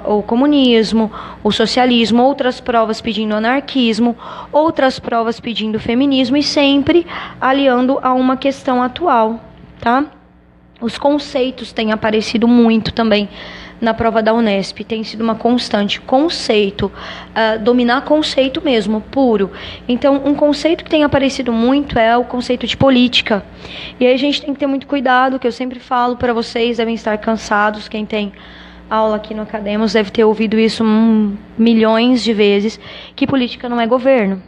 Speaker 5: o comunismo, o socialismo, outras provas pedindo anarquismo, outras provas pedindo feminismo e sempre aliando a uma questão atual, tá? Os conceitos têm aparecido muito também na prova da Unesp, tem sido uma constante. Conceito, dominar conceito mesmo, puro. Então, um conceito que tem aparecido muito é o conceito de política. E aí a gente tem que ter muito cuidado, que eu sempre falo para vocês, devem estar cansados, quem tem aula aqui no Academos deve ter ouvido isso milhões de vezes, que política não é governo.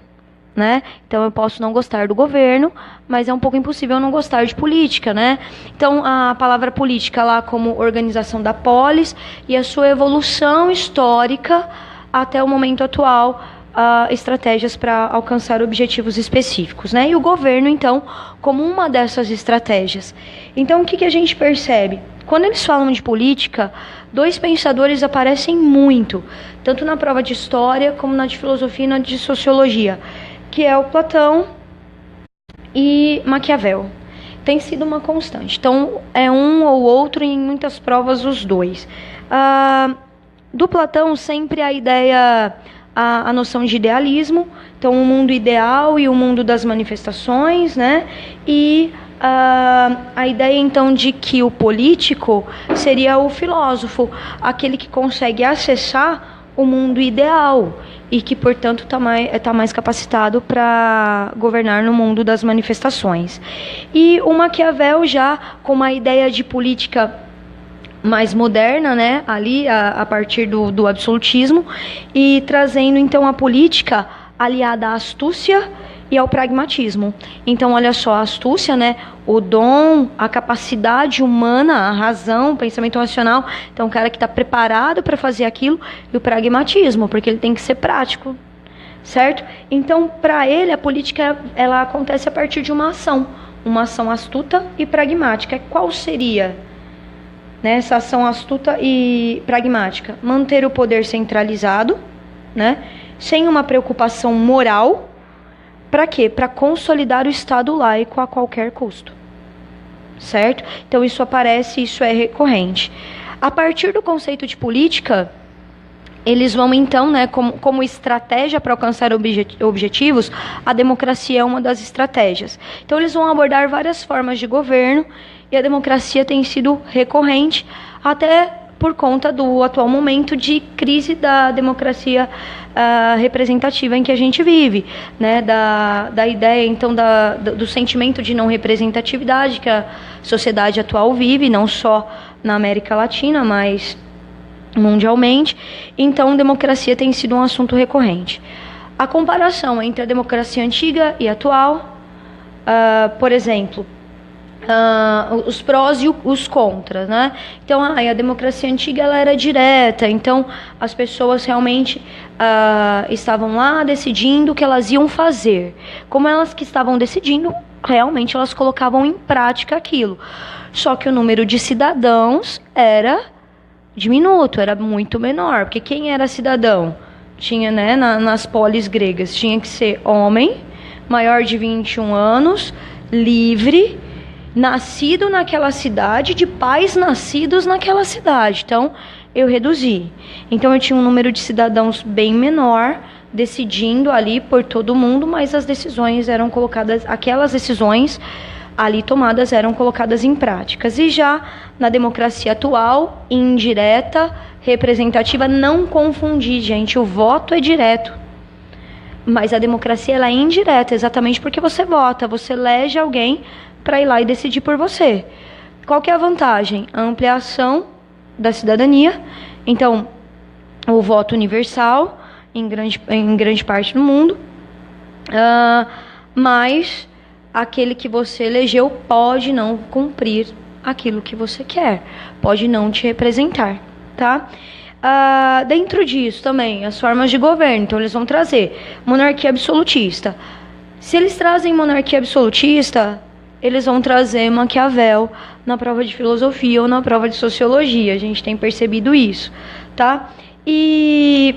Speaker 5: Né? Então eu posso não gostar do governo, mas é um pouco impossível não gostar de política, né? Então a palavra política lá como organização da polis e a sua evolução histórica até o momento atual, estratégias para alcançar objetivos específicos, né? E o governo então como uma dessas estratégias. Então o que a gente percebe? Quando eles falam de política, dois pensadores aparecem muito, tanto na prova de história como na de filosofia e na de sociologia, que é o Platão e Maquiavel. Tem sido uma constante. Então, é um ou outro, e em muitas provas, os dois. Do Platão, sempre a ideia, a noção de idealismo, então o mundo ideal e o mundo das manifestações, né? E a ideia, então, de que o político seria o filósofo, aquele que consegue acessar o mundo ideal e que, portanto, tá mais capacitado para governar no mundo das manifestações. E o Maquiavel já com uma ideia de política mais moderna, né, ali a partir do absolutismo, e trazendo então a política aliada à astúcia e ao pragmatismo. Então, olha só, a astúcia, né, o dom, a capacidade humana, a razão, o pensamento racional. Então, o cara que está preparado para fazer aquilo, e o pragmatismo, porque ele tem que ser prático, certo? Então, para ele, a política, ela acontece a partir de uma ação astuta e pragmática. Qual seria, né, essa ação astuta e pragmática? Manter o poder centralizado, né, sem uma preocupação moral. Para quê? Para consolidar o Estado laico a qualquer custo. Certo? Então isso aparece, isso é recorrente. A partir do conceito de política, eles vão então, né, como estratégia para alcançar objetivos, a democracia é uma das estratégias. Então eles vão abordar várias formas de governo, e a democracia tem sido recorrente até por conta do atual momento de crise da democracia representativa em que a gente vive, né? Da ideia, então, do sentimento de não representatividade que a sociedade atual vive, não só na América Latina, mas mundialmente. Então, democracia tem sido um assunto recorrente. A comparação entre a democracia antiga e atual, por exemplo, os prós e os contras, né? Então, a democracia antiga, ela era direta, então as pessoas realmente estavam lá decidindo o que elas iam fazer. Como elas que estavam decidindo, realmente elas colocavam em prática aquilo. Só que o número de cidadãos era diminuto, era muito menor, porque quem era cidadão? Tinha, né, nas polis gregas, tinha que ser homem, maior de 21 anos, livre, nascido naquela cidade, de pais nascidos naquela cidade. Então, eu reduzi. Então, eu tinha um número de cidadãos bem menor, decidindo ali por todo mundo, mas as decisões eram colocadas, aquelas decisões ali tomadas eram colocadas em práticas. E já na democracia atual, indireta, representativa, não confundir, gente, o voto é direto. Mas a democracia, ela é indireta, exatamente porque você vota, você elege alguém para ir lá e decidir por você. Qual que é a vantagem? A ampliação da cidadania. Então, o voto universal em grande parte do mundo, mas aquele que você elegeu pode não cumprir aquilo que você quer, pode não te representar, tá? Dentro disso também, as formas de governo. Então, eles vão trazer monarquia absolutista. Se eles trazem monarquia absolutista, eles vão trazer Maquiavel na prova de filosofia ou na prova de sociologia. A gente tem percebido isso, tá? E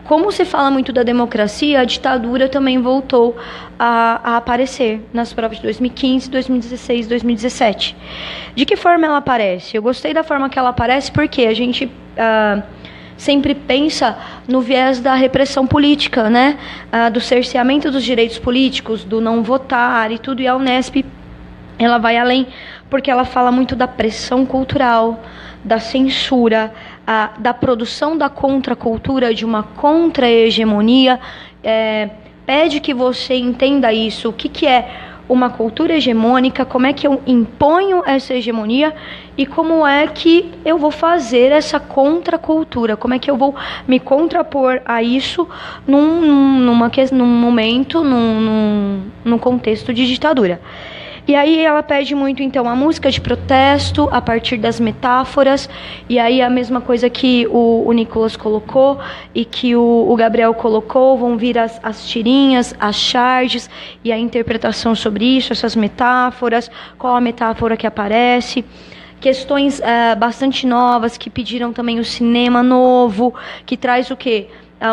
Speaker 5: como se fala muito da democracia, a ditadura também voltou a aparecer nas provas de 2015, 2016, 2017. De que forma ela aparece? Eu gostei da forma que ela aparece porque a gente sempre pensa no viés da repressão política, né? Do cerceamento dos direitos políticos, do não votar e tudo, e a Unesp ela vai além, porque ela fala muito da pressão cultural, da censura, da produção da contracultura, de uma contra-hegemonia. Pede que você entenda isso, o que é uma cultura hegemônica, como é que eu imponho essa hegemonia e como é que eu vou fazer essa contracultura, como é que eu vou me contrapor a isso num momento, num contexto de ditadura. E aí ela pede muito, então, a música de protesto a partir das metáforas, e aí a mesma coisa que o Nicolas colocou e que o Gabriel colocou, vão vir as tirinhas, as charges e a interpretação sobre isso, essas metáforas, qual a metáfora que aparece. Questões bastante novas que pediram também o cinema novo, que traz o quê?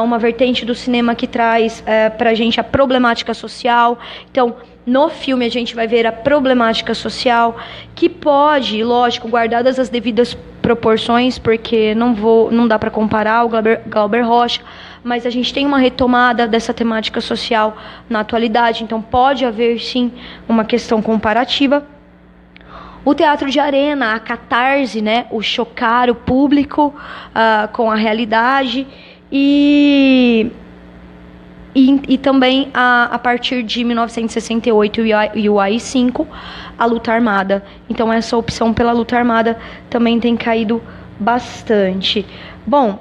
Speaker 5: Uma vertente do cinema que traz pra gente a problemática social. Então, no filme a gente vai ver a problemática social, que pode, lógico, guardadas as devidas proporções, porque não dá para comparar o Glauber Rocha, mas a gente tem uma retomada dessa temática social na atualidade, então pode haver sim uma questão comparativa. O teatro de arena, a catarse, né, o chocar o público com a realidade, e também, a partir de 1968 e o AI-5, a luta armada. Então, essa opção pela luta armada também tem caído bastante. Bom,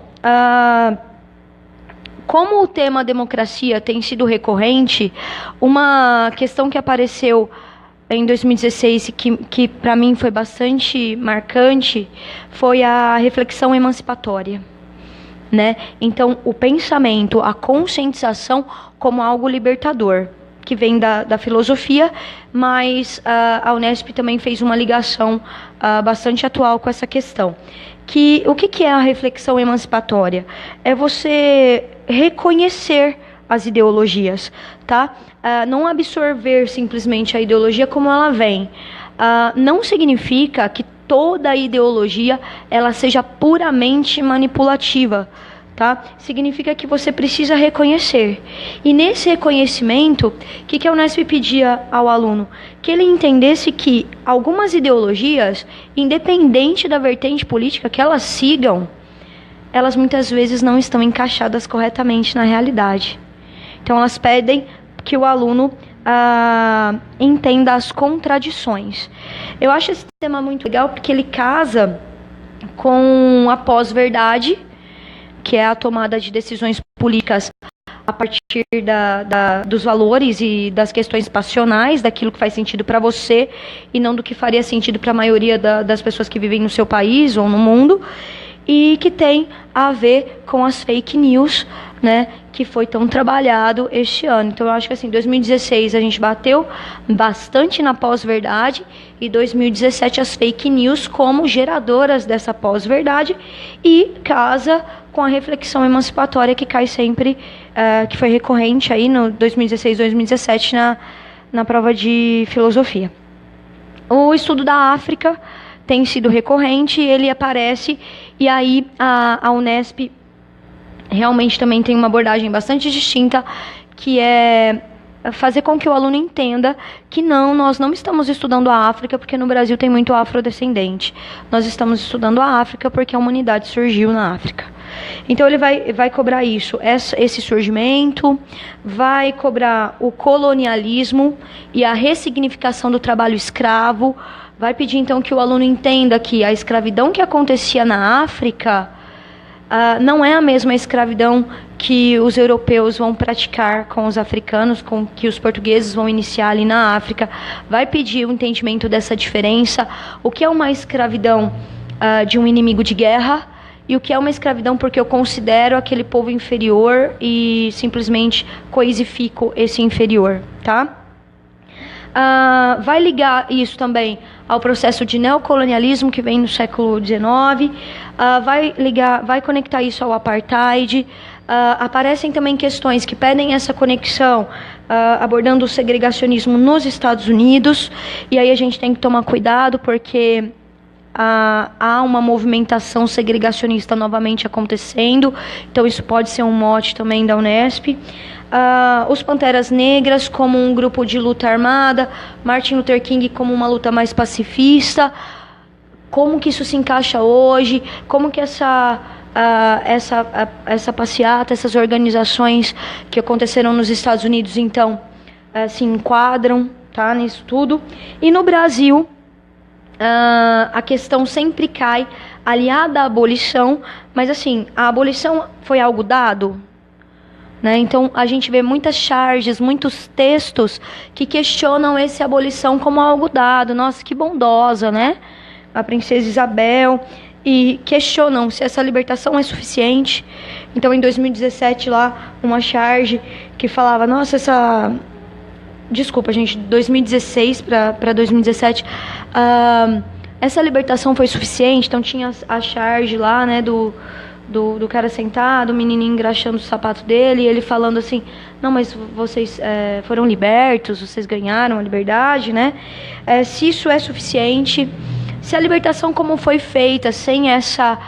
Speaker 5: como o tema democracia tem sido recorrente, uma questão que apareceu em 2016, que para mim foi bastante marcante, foi a reflexão emancipatória. Né? Então, o pensamento, a conscientização como algo libertador, que vem da filosofia, mas a Unesp também fez uma ligação bastante atual com essa questão. O que é a reflexão emancipatória? É você reconhecer as ideologias, tá? Não absorver simplesmente a ideologia como ela vem. Não significa que toda ideologia ela seja puramente manipulativa, tá? Significa que você precisa reconhecer. E nesse reconhecimento, o que a Unesp pedia ao aluno? Que ele entendesse que algumas ideologias, independente da vertente política que elas sigam, elas muitas vezes não estão encaixadas corretamente na realidade. Então elas pedem que o aluno entenda as contradições. Eu acho esse tema muito legal porque ele casa com a pós-verdade, que é a tomada de decisões políticas a partir dos valores e das questões passionais, daquilo que faz sentido para você e não do que faria sentido para a maioria das pessoas que vivem no seu país ou no mundo, e que tem a ver com as fake news, né, que foi tão trabalhado este ano. Então eu acho que assim, 2016 a gente bateu bastante na pós-verdade e 2017 as fake news como geradoras dessa pós-verdade, e casa com a reflexão emancipatória que cai sempre, que foi recorrente aí no 2016, 2017 na prova de filosofia. O estudo da África tem sido recorrente, ele aparece, e aí a Unesp realmente também tem uma abordagem bastante distinta, que é fazer com que o aluno entenda que nós não estamos estudando a África porque no Brasil tem muito afrodescendente. Nós estamos estudando a África porque a humanidade surgiu na África. Então ele vai cobrar isso, esse surgimento, vai cobrar o colonialismo e a ressignificação do trabalho escravo, vai pedir então que o aluno entenda que a escravidão que acontecia na África não é a mesma escravidão que os europeus vão praticar com os africanos, com que os portugueses vão iniciar ali na África. Vai pedir o entendimento dessa diferença, o que é uma escravidão de um inimigo de guerra e o que é uma escravidão porque eu considero aquele povo inferior e simplesmente coisifico esse inferior, tá? Vai ligar isso também ao processo de neocolonialismo que vem no século XIX, vai conectar isso ao apartheid, Aparecem também questões que pedem essa conexão, abordando o segregacionismo nos Estados Unidos, e aí a gente tem que tomar cuidado, porque há uma movimentação segregacionista novamente acontecendo, então isso pode ser um mote também da Unesp. Os Panteras Negras como um grupo de luta armada, Martin Luther King como uma luta mais pacifista, como que isso se encaixa hoje, como que essa passeata, essas organizações que aconteceram nos Estados Unidos, então, se enquadram, tá, nisso tudo. E no Brasil, a questão sempre cai aliada à abolição, mas assim, a abolição foi algo dado, né? Então a gente vê muitas charges, muitos textos que questionam essa abolição como algo dado. Nossa, que bondosa, né? A princesa Isabel, e questionam se essa libertação é suficiente. Então em 2017 lá, uma charge que falava, nossa, desculpa, gente, 2016 para 2017, essa libertação foi suficiente. Então tinha a charge lá, né, do cara sentado, o menininho engraxando o sapato dele, e ele falando assim, não, mas vocês foram libertos, vocês ganharam a liberdade, né? Se isso é suficiente, se a libertação como foi feita, sem essa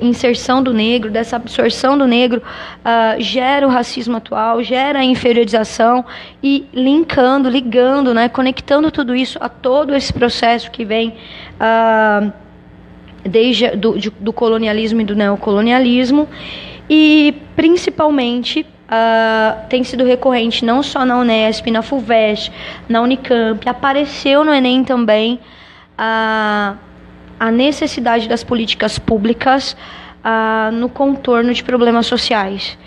Speaker 5: inserção do negro, dessa absorção do negro, gera o racismo atual, gera a inferiorização, e ligando, né, conectando tudo isso a todo esse processo que vem desde do colonialismo e do neocolonialismo, e principalmente tem sido recorrente não só na Unesp, na FUVEST, na Unicamp, apareceu no Enem também a necessidade das políticas públicas no contorno de problemas sociais.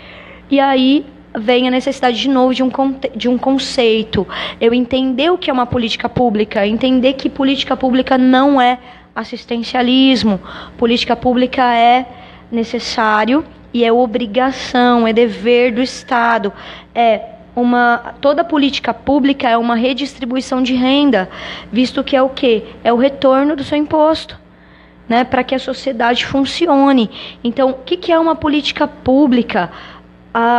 Speaker 5: E aí vem a necessidade de novo de um conceito, eu entender o que é uma política pública, entender que política pública não é assistencialismo, política pública é necessário e é obrigação, é dever do Estado, toda política pública é uma redistribuição de renda, visto que é o quê? É o retorno do seu imposto, né, para que a sociedade funcione. Então, o que é uma política pública?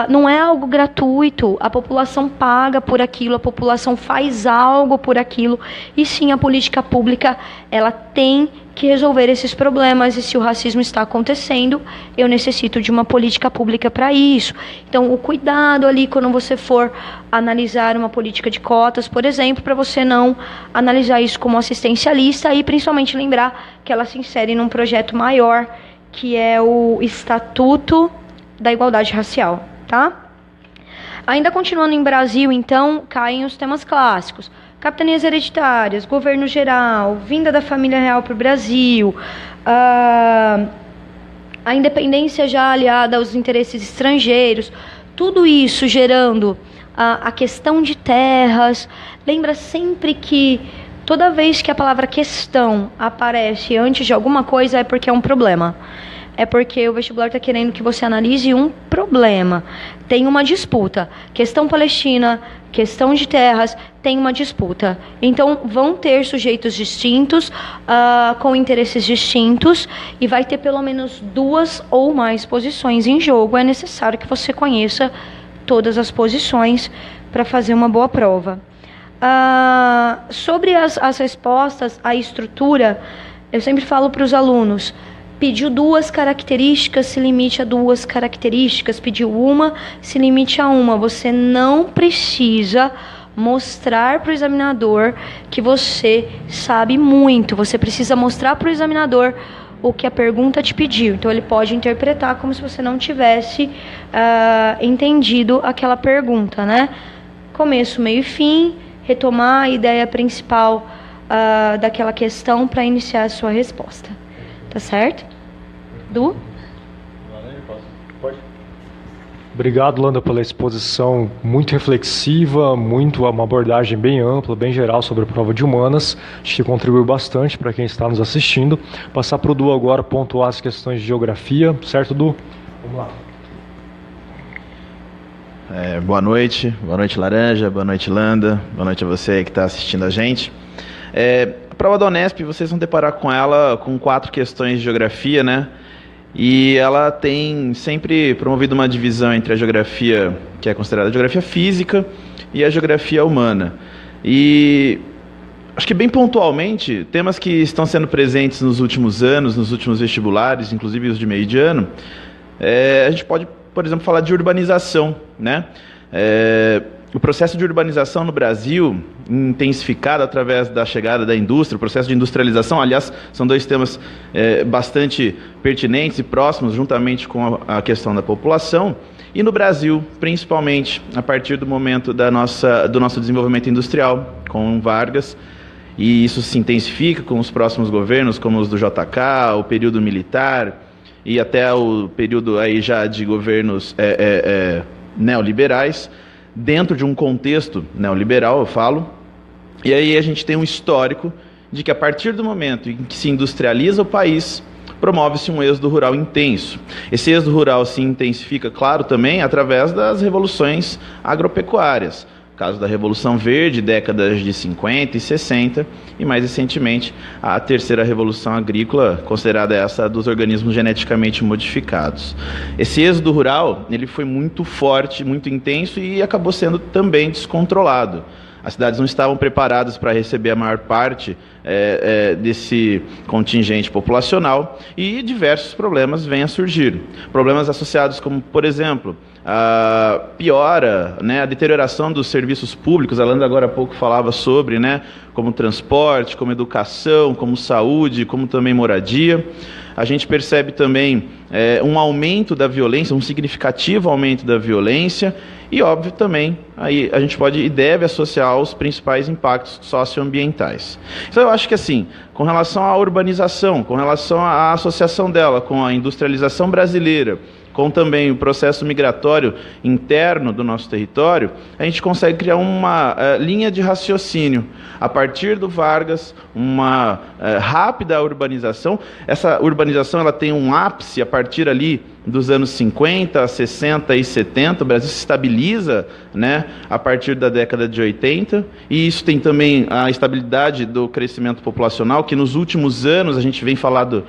Speaker 5: Não é algo gratuito, a população paga por aquilo, a população faz algo por aquilo, e sim, a política pública, ela tem que resolver esses problemas, e se o racismo está acontecendo, eu necessito de uma política pública para isso. Então, o cuidado ali, quando você for analisar uma política de cotas, por exemplo, para você não analisar isso como assistencialista, e principalmente lembrar que ela se insere num projeto maior, que é o Estatuto da Igualdade Racial, tá? Ainda continuando em Brasil, então, caem os temas clássicos: capitanias hereditárias, governo geral, vinda da família real para o Brasil, a independência já aliada aos interesses estrangeiros, tudo isso gerando a questão de terras. Lembra sempre que toda vez que a palavra questão aparece antes de alguma coisa é porque é um problema. É porque o vestibular está querendo que você analise um problema. Tem uma disputa. Questão palestina, questão de terras, tem uma disputa. Então, vão ter sujeitos distintos, com interesses distintos, e vai ter pelo menos 2 ou mais posições em jogo. É necessário que você conheça todas as posições para fazer uma boa prova. Sobre as respostas, a estrutura, eu sempre falo para os alunos: pediu 2 características, se limite a 2 características. Pediu uma, se limite a uma. Você não precisa mostrar para o examinador que você sabe muito. Você precisa mostrar para o examinador o que a pergunta te pediu. Então, ele pode interpretar como se você não tivesse entendido aquela pergunta, né? Começo, meio e fim, retomar a ideia principal daquela questão para iniciar a sua resposta. Tá certo? Du?
Speaker 2: Obrigado, Landa, pela exposição muito reflexiva, uma abordagem bem ampla, bem geral sobre a prova de humanas. Acho que contribuiu bastante para quem está nos assistindo. Passar para o Du agora pontuar as questões de geografia, certo, Du? Vamos lá.
Speaker 6: Boa noite Laranja, boa noite Landa, boa noite a você que está assistindo a gente. A prova da Unesp, vocês vão deparar com ela com 4 questões de geografia, né? e ela tem sempre promovido uma divisão entre a geografia, que é considerada a geografia física, e a geografia humana. E acho que bem pontualmente, temas que estão sendo presentes nos últimos anos, nos últimos vestibulares, inclusive os de meio de ano, a gente pode, por exemplo, falar de urbanização, né? O processo de urbanização no Brasil, intensificado através da chegada da indústria, o processo de industrialização, aliás, são dois temas bastante pertinentes e próximos, juntamente com a questão da população. E no Brasil, principalmente, a partir do momento do nosso desenvolvimento industrial, com Vargas, e isso se intensifica com os próximos governos, como os do JK, o período militar, e até o período aí já de governos neoliberais, dentro de um contexto neoliberal, eu falo, e aí a gente tem um histórico de que a partir do momento em que se industrializa o país, promove-se um êxodo rural intenso. Esse êxodo rural se intensifica, claro, também através das revoluções agropecuárias. Caso da Revolução Verde, décadas de 50 e 60, e mais recentemente a terceira Revolução Agrícola, considerada essa dos organismos geneticamente modificados. Esse êxodo rural, ele foi muito forte, muito intenso e acabou sendo também descontrolado. As cidades não estavam preparadas para receber a maior parte desse contingente populacional e diversos problemas vêm a surgir. Problemas associados como, por exemplo, a piora, né, a deterioração dos serviços públicos, a Landa agora há pouco falava sobre, né, como transporte, como educação, como saúde, como também moradia. A gente percebe também um aumento da violência, um significativo aumento da violência e, óbvio, também aí a gente pode e deve associar os principais impactos socioambientais. Então, eu acho que, assim, com relação à urbanização, com relação à associação dela com a industrialização brasileira, com também o processo migratório interno do nosso território, a gente consegue criar uma linha de raciocínio. A partir do Vargas, uma rápida urbanização. Essa urbanização ela tem um ápice a partir ali dos anos 50, 60 e 70, o Brasil se estabiliza, né, a partir da década de 80, e isso tem também a estabilidade do crescimento populacional, que nos últimos anos a gente vem falando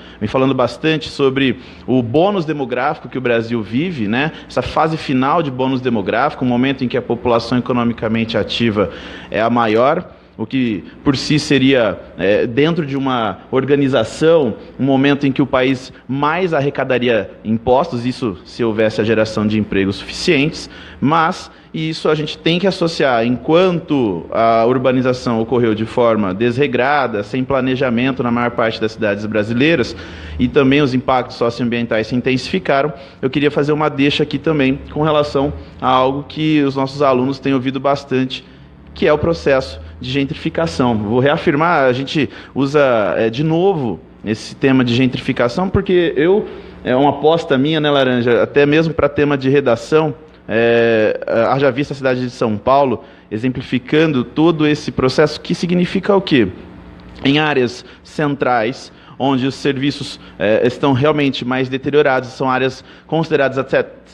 Speaker 6: bastante sobre o bônus demográfico que o Brasil vive, né, essa fase final de bônus demográfico, um momento em que a população economicamente ativa é a maior, o que por si seria, dentro de uma organização, um momento em que o país mais arrecadaria impostos, isso se houvesse a geração de empregos suficientes, mas isso a gente tem que associar, enquanto a urbanização ocorreu de forma desregrada, sem planejamento na maior parte das cidades brasileiras, e também os impactos socioambientais se intensificaram, eu queria fazer uma deixa aqui também com relação a algo que os nossos alunos têm ouvido bastante, que é o processo de gentrificação. Vou reafirmar, a gente usa de novo esse tema de gentrificação, porque é uma aposta minha, né, Laranja, até mesmo para tema de redação, haja vista a cidade de São Paulo, exemplificando todo esse processo, que significa o quê? Em áreas centrais, onde os serviços estão realmente mais deteriorados, são áreas consideradas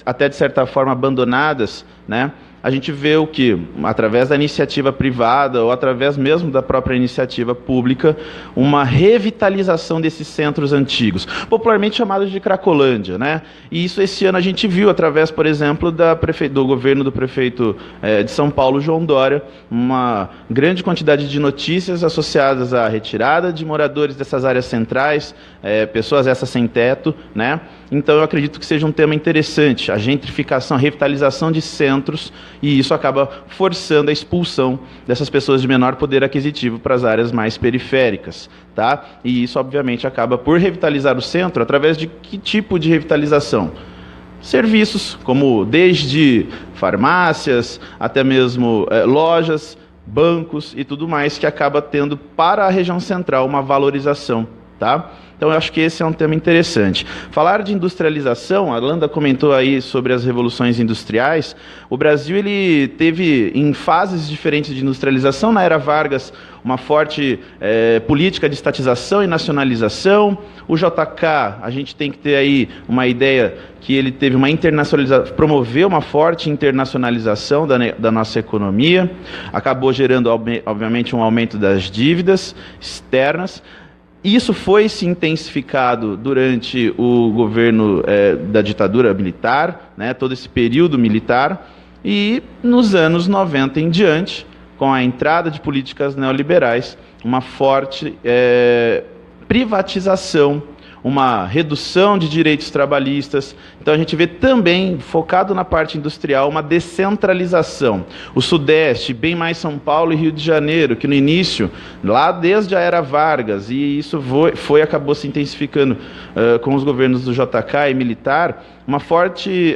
Speaker 6: até de certa forma abandonadas, né? A gente vê o que, através da iniciativa privada ou através mesmo da própria iniciativa pública, uma revitalização desses centros antigos, popularmente chamados de Cracolândia, né? E isso esse ano a gente viu através, por exemplo, do governo do prefeito de São Paulo, João Dória, uma grande quantidade de notícias associadas à retirada de moradores dessas áreas centrais, pessoas essas sem teto, né? Então eu acredito que seja um tema interessante, a gentrificação, a revitalização de centros, e isso acaba forçando a expulsão dessas pessoas de menor poder aquisitivo para as áreas mais periféricas, tá? E isso, obviamente, acaba por revitalizar o centro através de que tipo de revitalização? Serviços, como desde farmácias, até mesmo lojas, bancos e tudo mais, que acaba tendo para a região central uma valorização, tá? Então, eu acho que esse é um tema interessante. Falar de industrialização, a Landa comentou aí sobre as revoluções industriais. O Brasil ele teve, em fases diferentes de industrialização, na era Vargas, uma forte política de estatização e nacionalização. O JK, a gente tem que ter aí uma ideia que ele teve uma internacionalização, promoveu uma forte internacionalização da nossa economia, acabou gerando, obviamente, um aumento das dívidas externas. Isso foi se intensificado durante o governo da ditadura militar, né, todo esse período militar, e nos anos 90 em diante, com a entrada de políticas neoliberais, uma forte privatização, uma redução de direitos trabalhistas. Então a gente vê também, focado na parte industrial, uma descentralização. O Sudeste, bem mais São Paulo e Rio de Janeiro, que no início, lá desde a era Vargas, e isso acabou se intensificando com os governos do JK e militar, uma forte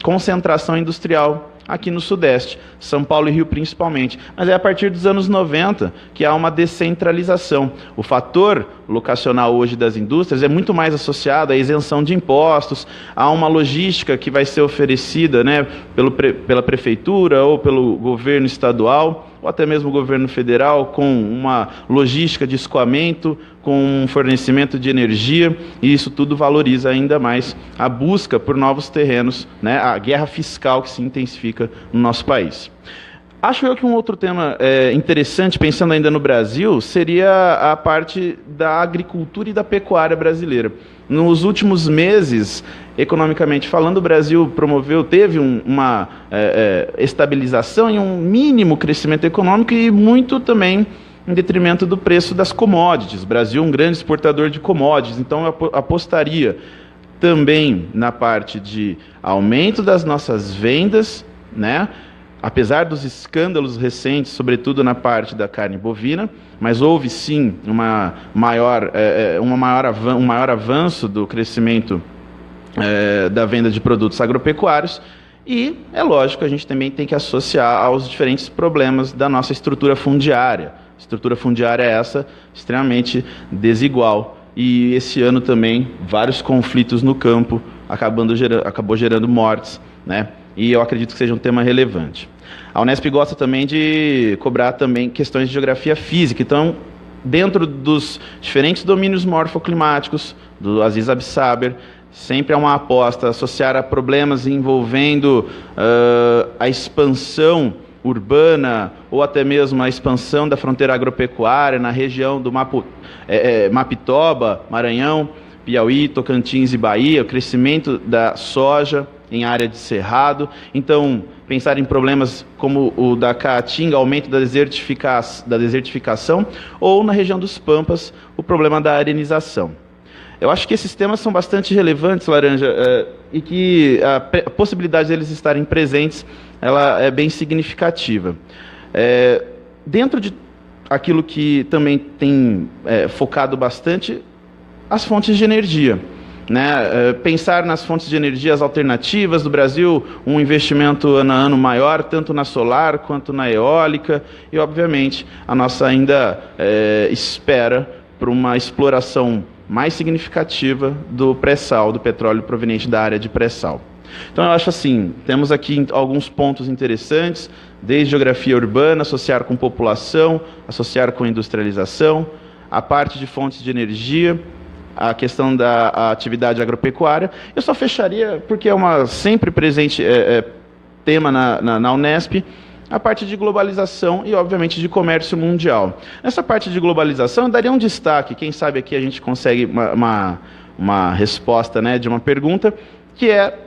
Speaker 6: concentração industrial aqui no Sudeste, São Paulo e Rio principalmente. Mas é a partir dos anos 90 que há uma descentralização. O fator locacional hoje das indústrias é muito mais associado à isenção de impostos, a uma logística que vai ser oferecida, né, pela prefeitura ou pelo governo estadual, ou até mesmo o governo federal, com uma logística de escoamento, com um fornecimento de energia, e isso tudo valoriza ainda mais a busca por novos terrenos, né, a guerra fiscal que se intensifica no nosso país. Acho eu que um outro tema interessante, pensando ainda no Brasil, seria a parte da agricultura e da pecuária brasileira. Nos últimos meses, economicamente falando, o Brasil teve uma estabilização e um mínimo crescimento econômico, e muito também em detrimento do preço das commodities. O Brasil é um grande exportador de commodities, então eu apostaria também na parte de aumento das nossas vendas, né? Apesar dos escândalos recentes, sobretudo na parte da carne bovina, mas houve sim um maior avanço do crescimento da venda de produtos agropecuários, e é lógico que a gente também tem que associar aos diferentes problemas da nossa estrutura fundiária. A estrutura fundiária é essa, extremamente desigual, e esse ano também vários conflitos no campo acabou gerando mortes, né? E eu acredito que seja um tema relevante. A Unesp gosta também de cobrar também questões de geografia física. Então, dentro dos diferentes domínios morfoclimáticos, do Aziz Absaber, sempre há uma aposta associar a problemas envolvendo a expansão urbana ou até mesmo a expansão da fronteira agropecuária na região do Mapitoba, Maranhão, Piauí, Tocantins e Bahia, o crescimento da soja em área de cerrado. Então, pensar em problemas como o da Caatinga, aumento da desertificação, ou na região dos Pampas, o problema da arenização. Eu acho que esses temas são bastante relevantes, Laranja, e que a possibilidade deles estarem presentes, ela é bem significativa. Dentro de aquilo que também tem focado bastante, as fontes de energia. Né, pensar nas fontes de energia, as alternativas do Brasil, um investimento ano a ano maior, tanto na solar quanto na eólica, e obviamente a nossa ainda espera por uma exploração mais significativa do pré-sal, do petróleo proveniente da área de pré-sal. Então eu acho assim, temos aqui alguns pontos interessantes, desde geografia urbana, associar com população, associar com industrialização, a parte de fontes de energia, a questão da atividade agropecuária. Eu só fecharia, porque é uma sempre presente tema na Unesp, a parte de globalização e, obviamente, de comércio mundial. Nessa parte de globalização, eu daria um destaque, quem sabe aqui a gente consegue uma resposta, né, de uma pergunta, que é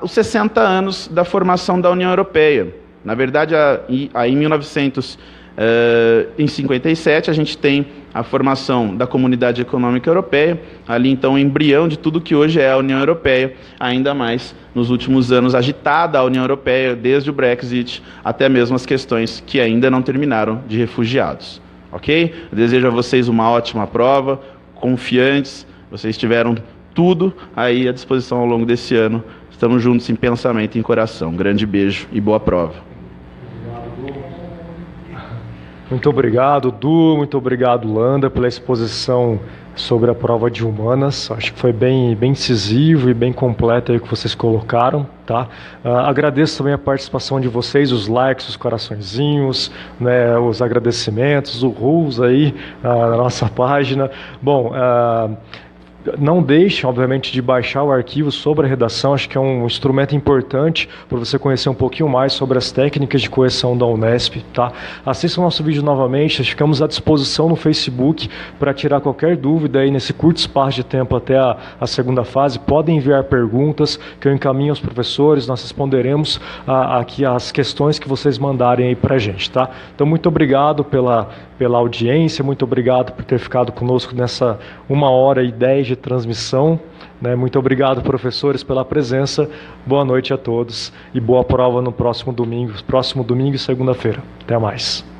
Speaker 6: os 60 anos da formação da União Europeia. Na verdade, em 1957, a gente tem a formação da Comunidade Econômica Europeia, ali então o embrião de tudo que hoje é a União Europeia, ainda mais nos últimos anos agitada a União Europeia, desde o Brexit até mesmo as questões que ainda não terminaram de refugiados. Ok? Eu desejo a vocês uma ótima prova, confiantes, vocês tiveram tudo aí à disposição ao longo desse ano. Estamos juntos em pensamento e em coração. Um grande beijo e boa prova.
Speaker 2: Muito obrigado, Du, muito obrigado, Landa, pela exposição sobre a prova de humanas. Acho que foi bem incisivo e bem completo aí que vocês colocaram, tá? Agradeço também a participação de vocês, os likes, os coraçõezinhos, né, os agradecimentos, o rules aí na nossa página. Bom, Não deixem, obviamente, de baixar o arquivo sobre a redação. Acho que é um instrumento importante para você conhecer um pouquinho mais sobre as técnicas de correção da Unesp, tá? Assistam o nosso vídeo novamente, ficamos à disposição no Facebook para tirar qualquer dúvida aí nesse curto espaço de tempo até a segunda fase. Podem enviar perguntas que eu encaminho aos professores, nós responderemos aqui as questões que vocês mandarem aí para a gente, tá? Então, muito obrigado pela audiência, muito obrigado por ter ficado conosco nessa 1h10 de transmissão, né? Muito obrigado, professores, pela presença. Boa noite a todos e boa prova no próximo domingo e segunda-feira. Até mais.